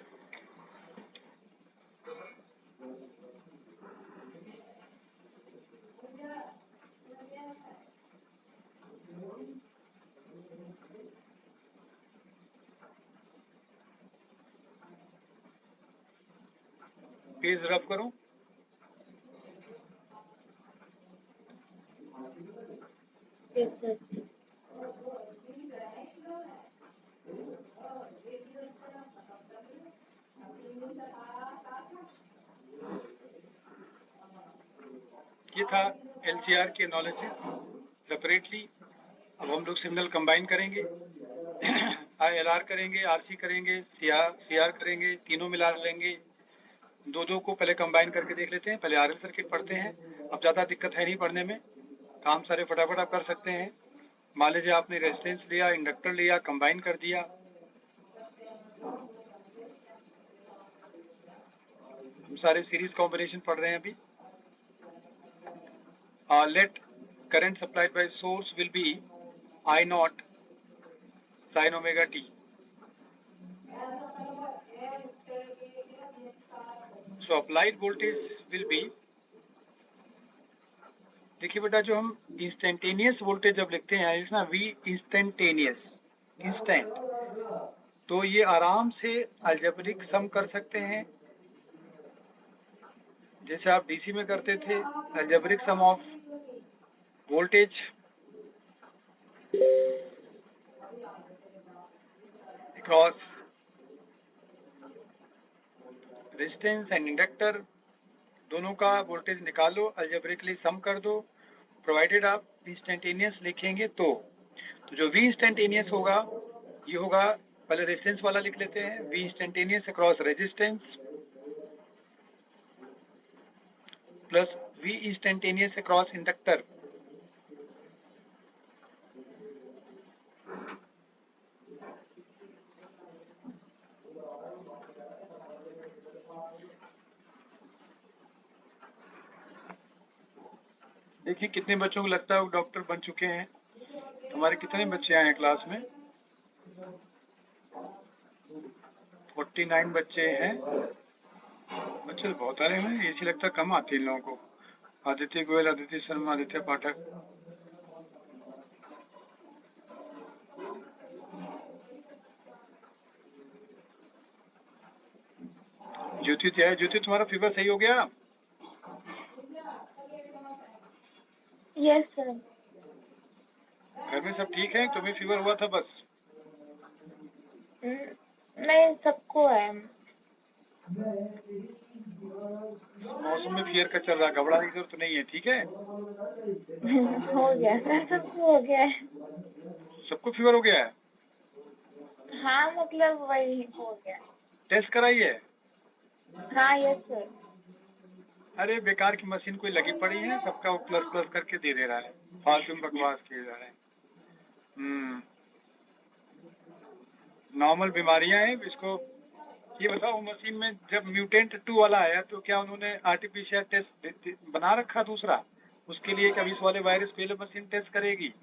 S1: पेज रफ करो।
S3: Yes, sir.
S1: ये था LCR के एनालिसिस सेपरेटली। अब हम लोग सिग्नल कंबाइन करेंगे, ILR करेंगे, RC करेंगे, CR करेंगे, तीनों मिला लेंगे। दो को पहले कंबाइन करके देख लेते हैं। पहले RL सर्किट पढ़ते हैं। अब ज़्यादा दिक्कत है नहीं पढ़ने में, काम सारे फटाफट आप कर सकते हैं। मान लीजिए आपने रेजिस्टेंस लिया, इंडक्टर लिया, कंबाइन कर दिया। हम सारे सीरीज कॉम्बिनेशन पढ़ रहे हैं अभी। Let current supplied by source will be I naught sin omega t. So applied voltage will be, देखिए बेटा, जो हम इंस्टेंटेनियस वोल्टेज जब लिखते हैं ना, V इंस्टेंटेनियस, इंस्टेंट, तो ये आराम से अलजेब्रिक सम कर सकते हैं, जैसे आप डीसी में करते थे। Algebraic sum of voltage across resistance and inductor, दोनों का वोल्टेज निकालो, अलजेब्रिकली सम कर दो, प्रोवाइडेड आप इंस्टेंटेनियस लिखेंगे तो जो V इंस्टेंटेनियस होगा, ये होगा, पहले रेजिस्टेंस वाला लिख लेते हैं, V instantaneous across resistance plus V instantaneous across inductor. देखिए कितने बच्चों को लगता है वो डॉक्टर बन चुके हैं। हमारे कितने बच्चे आए हैं क्लास में? 49 बच्चे हैं। बच्चे बहुत आ रहे हैं, ऐसी लगता कम आते हैं इन लोगों को। आदित्य गोयल, आदित्य शर्मा, आदित्य पाठक। ज्योति क्या है? ज्योति, तुम्हारा फीवर सही हो गया?
S3: Yes, sir.
S1: घर में सब ठीक है? तुम्हें फीवर हुआ था बस?
S3: नहीं, सबको है।
S1: मौसम में फीवर का चल रहा, घबराने की जरूरत तो नहीं है, ठीक है?
S3: हो गया सर, सबको हो गया है।
S1: सबको फीवर हो गया है?
S3: हाँ, मतलब वही हो गया।
S1: टेस्ट कराई है?
S3: हाँ, यस सर।
S1: अरे बेकार की मशीन कोई लगी पड़ी है, सबका वो प्लस प्लस करके दे रहा है, फालतू में बकवास किए जा रहे हैं। नॉर्मल बीमारियां हैं। इसको ये बताओ, मशीन में जब म्यूटेंट 2 वाला आया तो क्या उन्होंने आर्टिफिशियल टेस्ट बना रखा दूसरा उसके लिए? कभी इस वाले वायरस पहले मशीन टेस्ट करेगी?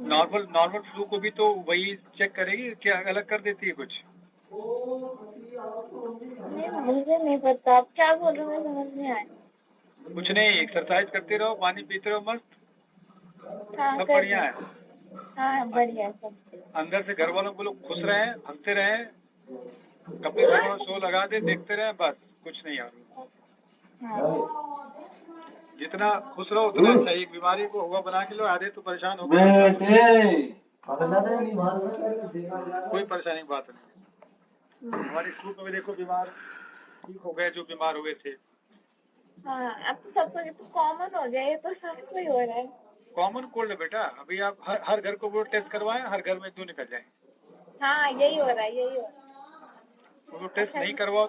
S1: नॉर्मल फ्लू को भी तो वही चेक करेगी, क्या अलग कर देती है कुछ?
S3: नहीं, मुझे नहीं पता आप क्या बोल रहे हो, मुझे समझ नहीं आया।
S1: कुछ नहीं, एक्सरसाइज करते रहो, पानी पीते रहो, मस्त,
S3: हाँ,
S1: सब बढ़िया है।
S3: हाँ, बढ़िया सब।
S1: अंदर से घर वालों को लोग खुश रहे, हंसते रहे, कपड़े दोनों शो लगा दे, देखते रहे, बस कुछ नहीं यार। जितना खुश रहो उतना अच्छा। एक बीमारी को हुआ बना के लो, आधे तो परेशान हो गए। कोई परेशानी की बात नहीं। हमारे स्कूल में भी देखो बीमार ठीक हो गए जो बीमार हुए थे।
S3: हाँ, अब तो सबको ये तो कॉमन हो गया, ये तो सबको ही हो रहा है।
S1: कॉमन कोल्ड है बेटा। अभी आप हर घर को वो टेस्ट करवाएं, हर घर में 2 निकल जाए।
S3: हाँ, यही हो रहा है, यही हो रहा है।
S1: वो टेस्ट नहीं करवाओ,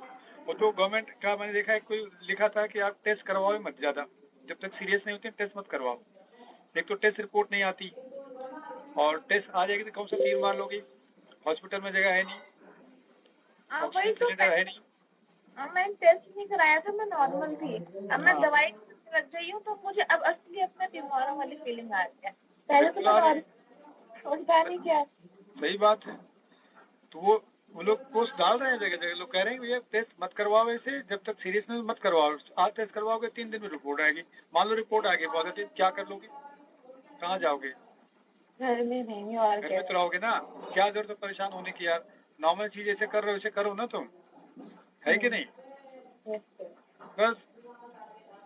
S1: वो तो गवर्नमेंट का मैंने देखा है, कोई लिखा था कि आप टेस्ट करवाओ मत, ज्यादा जब तक सीरियस नहीं होते टेस्ट मत करवाओ। एक तो टेस्ट रिपोर्ट नहीं आती, और टेस्ट आ जाएगी तो कौन सा तीर मार लोगी? हॉस्पिटल में जगह है नहीं,
S3: वही तो
S1: सिलेंडर है नहीं।
S3: मैं टेस्ट नहीं कराया था, मैं नॉर्मल थी। अब मैं दवाई लग गई हूँ तो मुझे अब असली अपने बीमारों वाली फीलिंग आ रही है। पहले तो मैं पता नहीं क्या।
S1: सही बात है। तो वो लोग पोस्ट डाल रहे हैं जगह जगह, लोग कह रहे हैं भैया टेस्ट मत करवाओ, ऐसे जब तक सीरियस नहीं मत करवाओ। आज टेस्ट करवाओगे 3 दिन में रिपोर्ट आएगी। मान लो रिपोर्ट आ गई पॉजिटिव, क्या कर लोगे? कहाँ जाओगे?
S3: घर में नहीं, और
S1: घर में तो रहोगे ना। क्या जरूरत है परेशान होने की यार? नॉर्मल चीज ऐसे कर रहे हो, ऐसे करो ना तुम, है कि नहीं? बस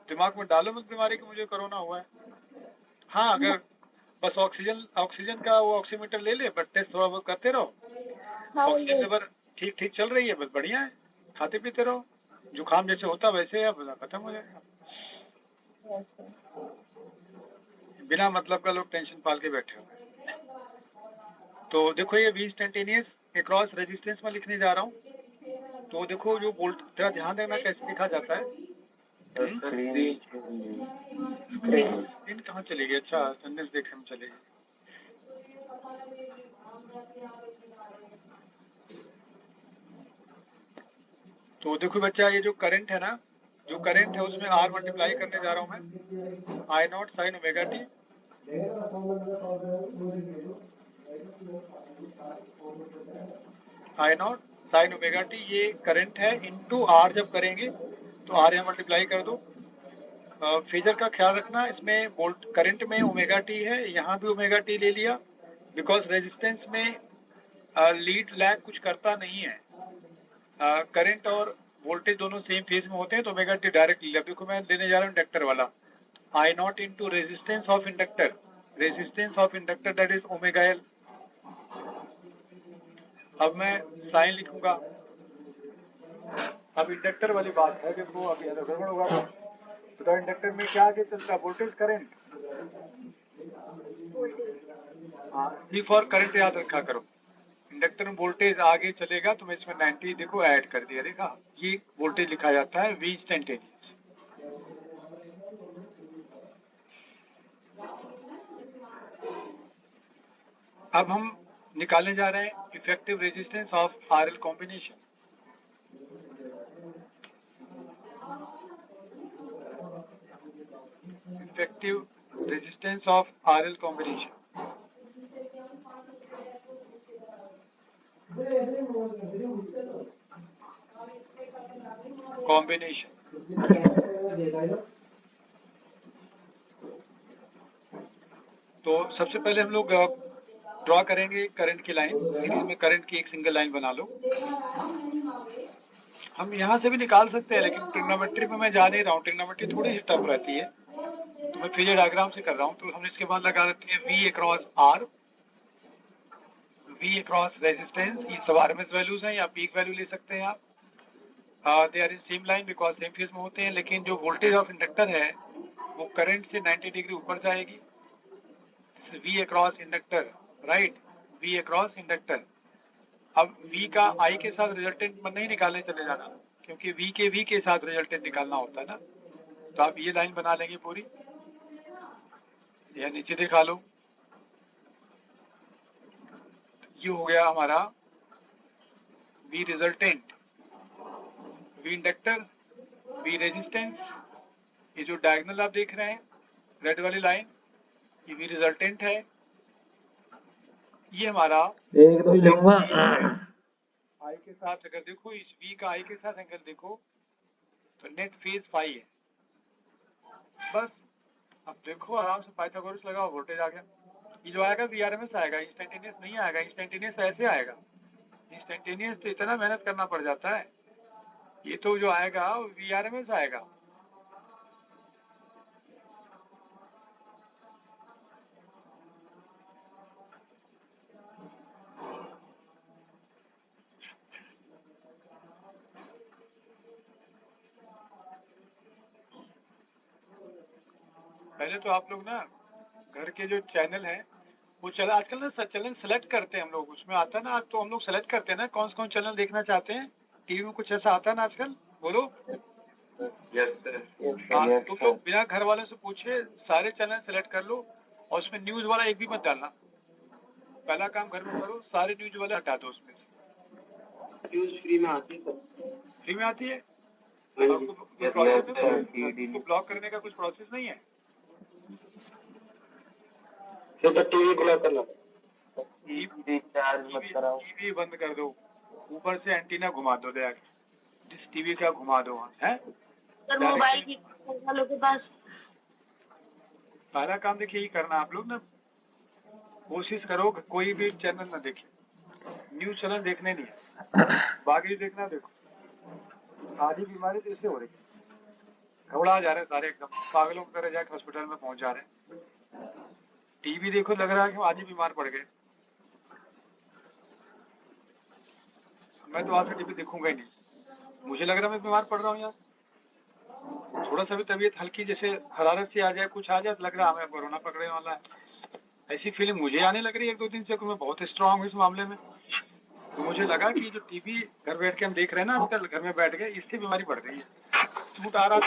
S1: दिमाग में डालो मत बीमारी की मुझे कोरोना हुआ है। हाँ, अगर बस ऑक्सीजन का वो ऑक्सीमीटर ले ले, बट टेस्ट थोड़ा बहुत करते रहो।
S3: हाँ वो
S1: ऑक्सीजन
S3: ले
S1: लेवल ठीक चल रही है, बस बढ़िया है, खाते पीते रहो, जुकाम जैसे होता वैसे अब खत्म हो जाएगा। बिना मतलब का लोग टेंशन पाल के बैठे हो। तो देखो ये वी इंस्टेंटेनियस अक्रॉस रेजिस्टेंस में लिखने जा रहा हूँ। तो देखो जो वोल्ट, थोड़ा ध्यान देना कैसे लिखा जाता है। स्क्रीन कहाँ चली गई? अच्छा, संदेश देखने में चली गई। तो देखो बच्चा, ये जो करंट है ना, जो करंट है उसमें R मल्टीप्लाई करने जा रहा हूँ मैं, I not sine omega T. I not sine omega T ये करंट है, इनटू R जब करेंगे तो R यहाँ मल्टीप्लाई कर दो। फेजर का ख्याल रखना, इसमें वोल्ट करंट में ओमेगा टी है, यहाँ भी ओमेगा टी ले लिया, बिकॉज रेजिस्टेंस में लीड लैग कुछ करता नहीं है। करंट और वोल्टेज दोनों सेम फेज में होते हैं, तो ओमेगा टी डायरेक्ट लिया। देखो मैं लेने जा रहा हूँ इंडक्टर वाला, I not into resistance of inductor, resistance of inductor that is omega L. अब मैं साइन लिखूंगा। अब इंडक्टर वाली बात है, देखो अब यहाँ गड़बड़ होगा। तो इंडक्टर में क्या आगे चलता है? Voltage current. हाँ, C फॉर करंट याद रखा करो। इंडक्टर में वोल्टेज आगे चलेगा तो मैं इसमें 90 देखो ऐड कर दिया, देखा ये वोल्टेज लिखा जाता है वी इंस्टेंटेनियस। अब हम निकालने जा रहे हैं effective resistance of RL combination. Effective resistance of RL combination. तो सबसे पहले हम लोग ड्रॉ करेंगे करंट की लाइन। सीरीज में करंट की एक सिंगल लाइन बना लो। हम यहाँ से भी निकाल सकते हैं, लेकिन ट्रिग्नोमेट्री में मैं जा नहीं रहा हूँ, ट्रिग्नोमेट्री थोड़ी सी टफ रहती है, तो मैं फेजर डायग्राम से कर रहा हूँ। तो हमने इसके बाद लगा रखी है V across R, V across resistance. ये सब RMS वैल्यूज हैं या पीक वैल्यू ले सकते हैं आप। They are in same line because same phase में होते हैं, लेकिन जो वोल्टेज ऑफ इंडक्टर है वो करंट से 90 डिग्री ऊपर जाएगी। V across inductor, right, V across inductor. अब V का I के साथ रिजल्टेंट में नहीं निकालने चले जाना, क्योंकि V के साथ रिजल्टेंट निकालना होता है ना। तो आप ये लाइन बना लेंगे पूरी, या नीचे दिखा लो। ये हो गया हमारा V resultant, V inductor, V resistance. ये जो डायगोनल आप देख रहे हैं रेड वाली लाइन, ये V रिजल्टेंट है। ये हमारा
S4: एक दो ही लूंगा।
S1: I के साथ अगर देखो, इस V का I के साथ एंगल देखो तो नेट फेज फाई है। बस अब देखो आराम से पाइथागोरस लगाओ, वोल्टेज आ गया। ये जो आएगा VRMS आएगा, इंस्टेंटेनियस नहीं आएगा। इंस्टेंटेनियस ऐसे आएगा, इंस्टेंटेनियस तो इतना मेहनत करना पड़ जाता है। ये तो जो आएगा वो VRMS आएगा। पहले तो आप लोग ना घर के जो चैनल है वो चला, आजकल ना चैनल सेलेक्ट करते हैं हम लोग, उसमें आता है ना, तो हम लोग सेलेक्ट करते हैं ना कौन कौन चैनल देखना चाहते हैं। टीवी में कुछ ऐसा आता है ना आजकल, बोलो। हाँ, तुम लोग बिना घर वालों से पूछे सारे चैनल सेलेक्ट कर लो, और उसमें न्यूज वाला एक भी मत डालना। पहला काम घर में करो, सारे न्यूज वाले हटा दो उसमें से।
S6: न्यूज फ्री में आती है,
S1: फ्री में आती है। आपको ब्लॉक करने का कुछ प्रोसेस नहीं है।
S6: तो टीवी ब्लॉक करना, रिचार्ज मत कराओ,
S1: टीवी बंद कर दो, ऊपर से एंटीना घुमा दो, जिस टीवी का घुमा दो है।
S3: मोबाइल की वालों के पास
S1: सारा काम देखिए ही करना। आप लोग ना कोशिश करो कि कोई भी चैनल ना देखे, न्यूज चैनल देखने नहीं है, बाकी देखना। देखो आधी बीमारी तो इससे हो रही है, घबरा जा रहे हैं सारे, एकदम पागलों की तरह जाके हॉस्पिटल में पहुंच जा रहे हैं। टीवी देखो लग रहा है कि हम आज ही बीमार पड़ गए। मैं तो आज से टीवी देखूंगा ही नहीं, मुझे लग रहा है मैं बीमार पड़ रहा हूँ यार। थोड़ा सा भी तबीयत हल्की जैसे हरारत सी आ जाए, कुछ आ जाए तो लग रहा है हमें कोरोना पकड़ने वाला है। ऐसी फीलिंग मुझे आने लग रही है 1-2 दिन से कि मैं बहुत स्ट्रांग हूँ इस मामले में। तो मुझे लगा कि जो टीवी घर बैठ के हम देख रहे हैं ना आजकल, घर में बैठ गए, इससे बीमारी बढ़ गई है। सूट आ रहा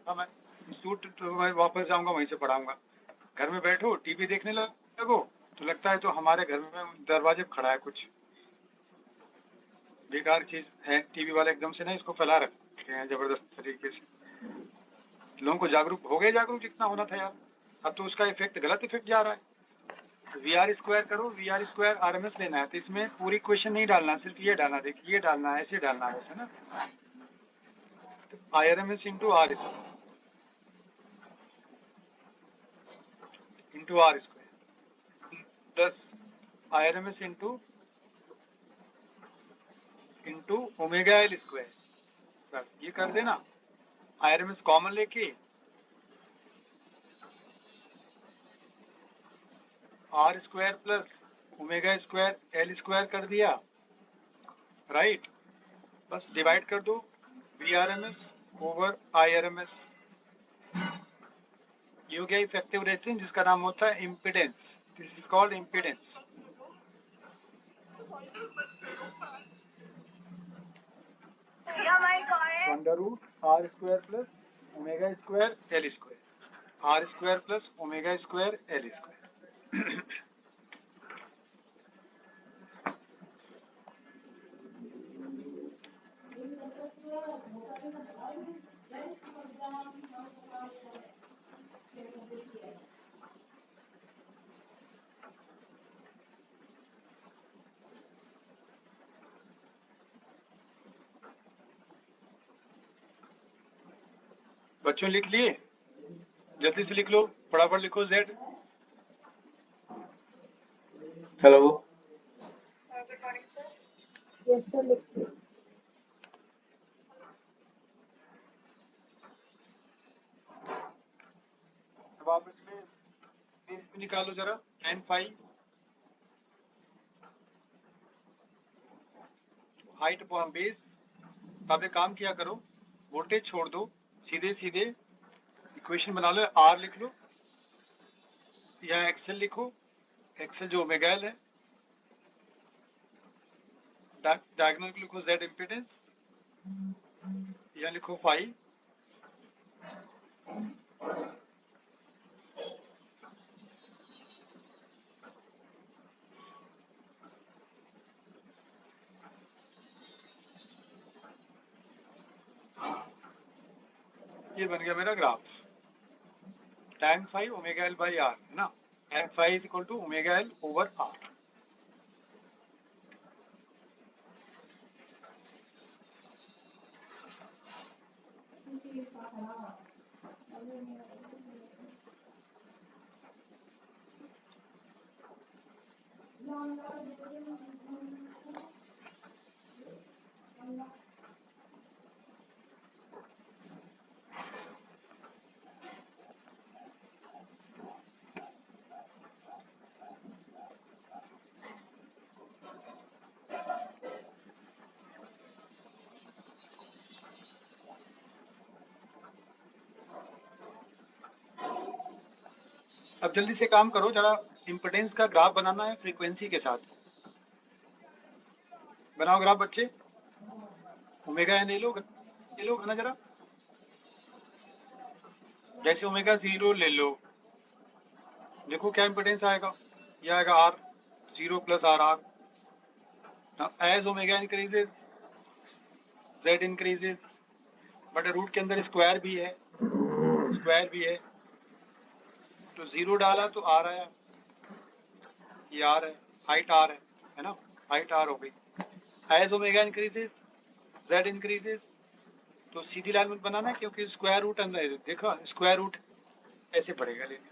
S1: था मैं सूट तो मैं वापस जाऊंगा वहीं से पढ़ाऊंगा। घर में बैठो टीवी देखने लगो तो लगता है तो हमारे घर में दरवाजे पर खड़ा है कुछ बेकार चीज है। टीवी वाले एकदम से ना इसको फैला रखे हैं जबरदस्त तरीके से। लोगों को जागरूक हो गए, जागरूक जितना होना था यार। अब तो उसका इफेक्ट गलत इफेक्ट जा रहा है। VR² करो, VR² RMS लेना है तो इसमें पूरी क्वेश्चन नहीं डालना, सिर्फ ये डालना, देखिए ये डालना है, ऐसे डालना है वैसे ना। IRMS into R² plus IRMS into omega L square. बस ये कर देना। IRMS कॉमन लेके R² plus omega square L square कर दिया, राइट। बस डिवाइड कर दो VRMS ओवर IRMS। ये हो गया इफेक्टिव रेजिस्टेंस जिसका नाम होता है impedance. This is called impedance. √R² plus omega square L square, R² plus omega square L square. बच्चों लिख लिए? जल्दी से लिख लो, फटाफट लिखो Z।
S4: हेलो।
S1: अब आप इसमें बेस भी निकालो जरा, tan phi height upon base. अब एक काम किया करो, वोल्टेज छोड़ दो, सीधे सीधे इक्वेशन बना लो। R लिख लो या XL लिखो, XL जो ओमेगा L है, डायगोनल लिखो Z इम्पिडेंस या लिखो फाई। ये बन गया मेरा graph, tan phi omega L by R है ना। tan phi is equal to omega L over R। अब जल्दी से काम करो जरा, इम्पिडेंस का ग्राफ बनाना है फ्रीक्वेंसी के साथ। बनाओ ग्राफ बच्चे। ओमेगा एन ले लो ना जरा, जैसे ओमेगा 0 ले लो, देखो क्या इम्पिडेंस आएगा। यह आएगा R0 plus RR। As omega increases Z increases, but root के अंदर स्क्वायर भी है, तो 0 डाला तो R आया, ये R है, हाइट R है ना, हाइट R हो गई। As omega increases Z increases, तो सीधी लाइन में बनाना क्योंकि स्क्वायर रूट अंदर देखो, स्क्वायर रूट ऐसे पड़ेगा लेकिन।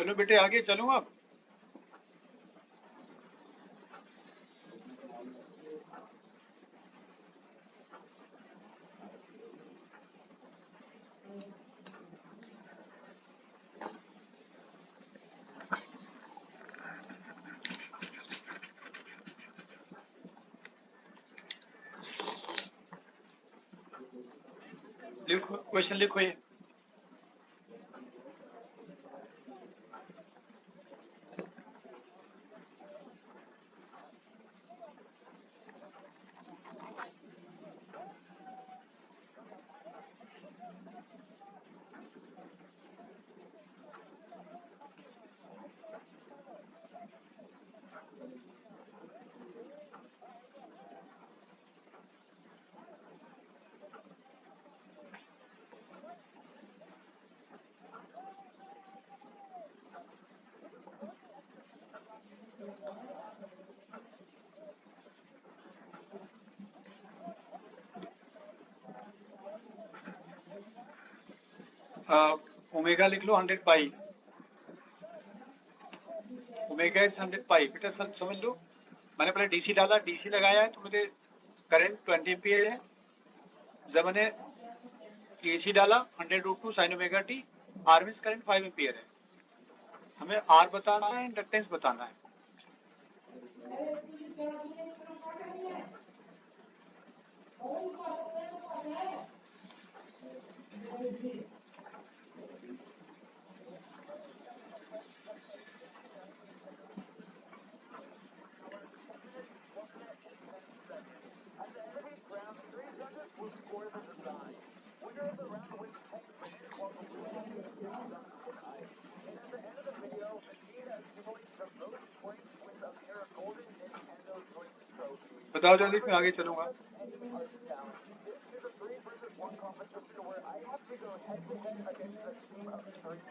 S1: चलो बेटे आगे चलूँ अब। लिखो क्वेश्चन, लिखो ये। ओमेगा लिख लो 100 पाई। ओमेगा इज 100 पाई। बेटा सब समझ लो, मैंने पहले डीसी डाला, डीसी लगाया है तो मेरे करंट 20 एम्पियर है। जब मैंने एसी डाला 100√2 sign omega T, RMS current 5 ampere है। हमें आर बताना है, इंडक्टेंस बताना है। बताओ जल्दी, मैं आगे चलूंगा।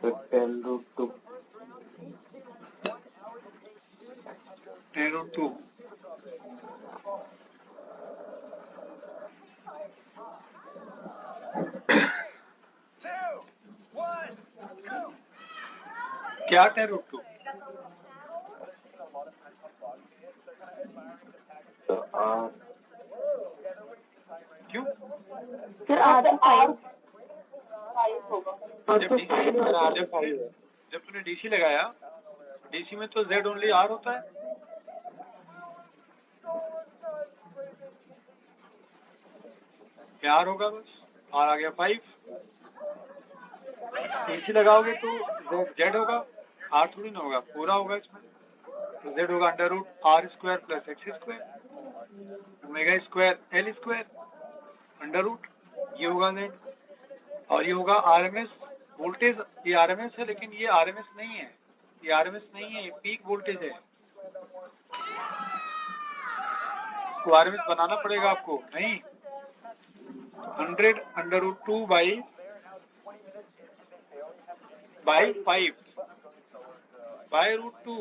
S5: तो 10√2
S1: 10√2 क्या 10√2?
S5: तो R
S1: क्यों?
S3: फिर आधा 5
S1: जब तूने डीसी लगाया, डीसी में तो जेड ओनली आर होता है। क्या आर होगा? बस आर आ गया 5। डीसी लगाओगे तो जेड होगा, आर थोड़ी ना होगा, पूरा होगा इसमें। तो जेड होगा √r² plus x², omega square L square under root, ये होगा जेड। और ये होगा आरएमएस वोल्टेज। ये आरएमएस है, लेकिन ये आरएमएस नहीं है, ये आरएमएस नहीं है, ये पीक वोल्टेज है। तो आरएमएस बनाना पड़ेगा आपको, नहीं। 100√2 बाई 5 बाई √2।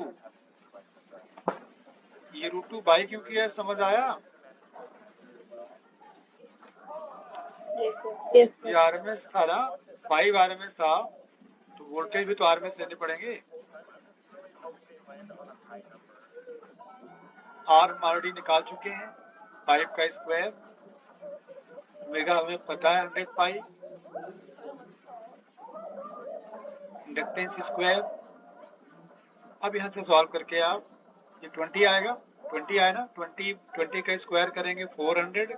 S1: ये √2 बाई क्यों किया है, समझ आया? ये आरएमएस था ना, 5 आरएमएस था, तो वोल्टेज भी तो आरएमएस लेने पड़ेंगे। आर हम ऑलरेडी निकाल चुके हैं, 5 का स्क्वायर। ओमेगा हमें पता है 100 पाई, इंडक्टेंस स्क्वायर। अब यहाँ से सॉल्व करके आप ये 20 आएगा, 20 आया ना, 20 का स्क्वायर करेंगे 400,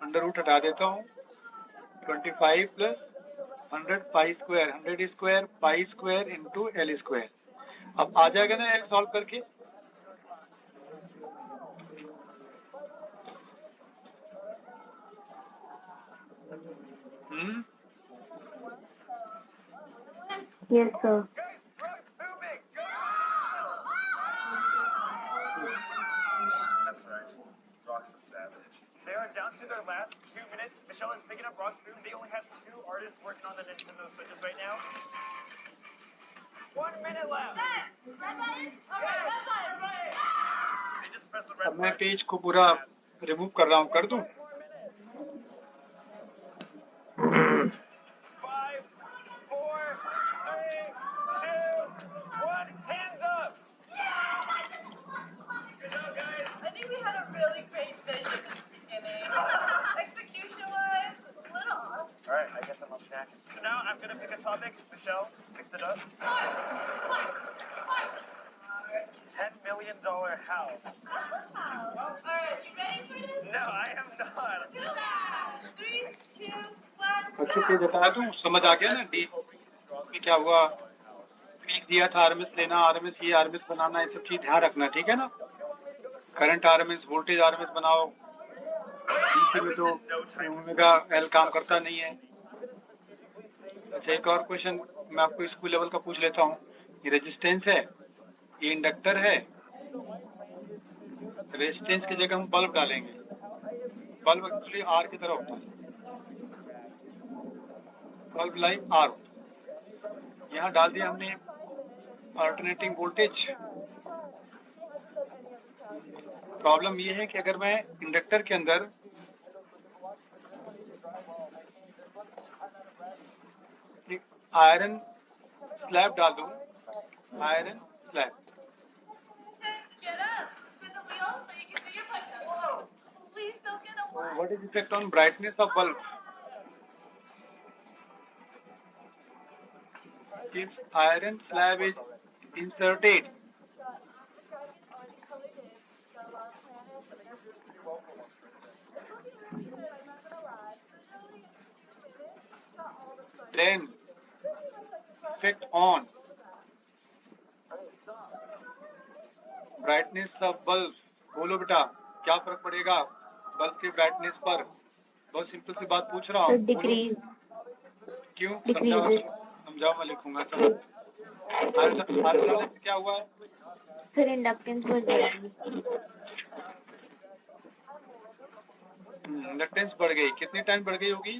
S1: अंडर रूट हटा देता हूँ, 25 plus 100 pi square, 100 square pi square into L square. अब आ जाएगा ना एल सॉल्व करके।
S3: Yes, sir.
S7: That's right. Rock's a savage. They are down to their last 2 minutes. Michelle is picking up Rock's boom. They only have 2 artists working on the Nintendo Switches right now. 1 minute left. They just pressed the red
S1: अब मैं
S7: button.
S1: पेज को पूरा रिमूव कर रहा हूँ, कर दूं?
S7: 5, 4, 3, 2, 1. house. No, I am not.
S1: अच्छे से बता दूं, समझ आ गया ना डी में क्या हुआ, पीक दिया था, आरएमएस लेना, आरएमएस ये आरएमएस बनाना, ये सब चीज ध्यान रखना, ठीक है ना। करंट आरएमएस, वोल्टेज आरएमएस बनाओ। डीसी में तो ओमेगा एल काम करता नहीं है। अच्छा, एक और क्वेश्चन मैं आपको स्कूल लेवल का पूछ लेता हूँ। ये रेजिस्टेंस है, ये इंडक्टर है, रेजिस्टेंस की जगह हम बल्ब डालेंगे। बल्ब एक्चुअली आर की तरह होता है, बल्ब लाइक आर। यहाँ डाल दिया हमने अल्टरनेटिंग वोल्टेज। प्रॉब्लम ये है कि अगर मैं इंडक्टर के अंदर एक आयरन स्लैब डाल दूं, iron slab, what is effect on brightness of bulb? If iron slab is inserted, then effect on brightness of bulb, बोलो बेटा क्या फर्क पड़ेगा बल्ब के ब्राइटनेस पर? बहुत सिंपल सी बात पूछ रहा हूँ।
S2: डिक्रीज।
S1: क्यों? समझाओ, मैं लिखूंगा। क्या हुआ है?
S2: फिर इंडक्टेंस बढ़ जाएगी।
S1: इंडक्टेंस बढ़ गई, कितने टाइम बढ़ गई होगी?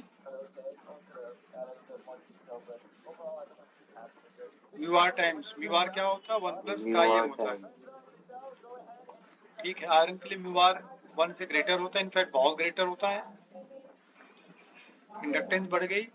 S1: Mu R times. Mu R क्या होता है? 1 प्लस का ये होता है, ठीक है। आयरन के लिए म्यू आर 1 से ग्रेटर होता है, इनफैक्ट बहुत ग्रेटर होता है। इंडक्टेंस बढ़ गई,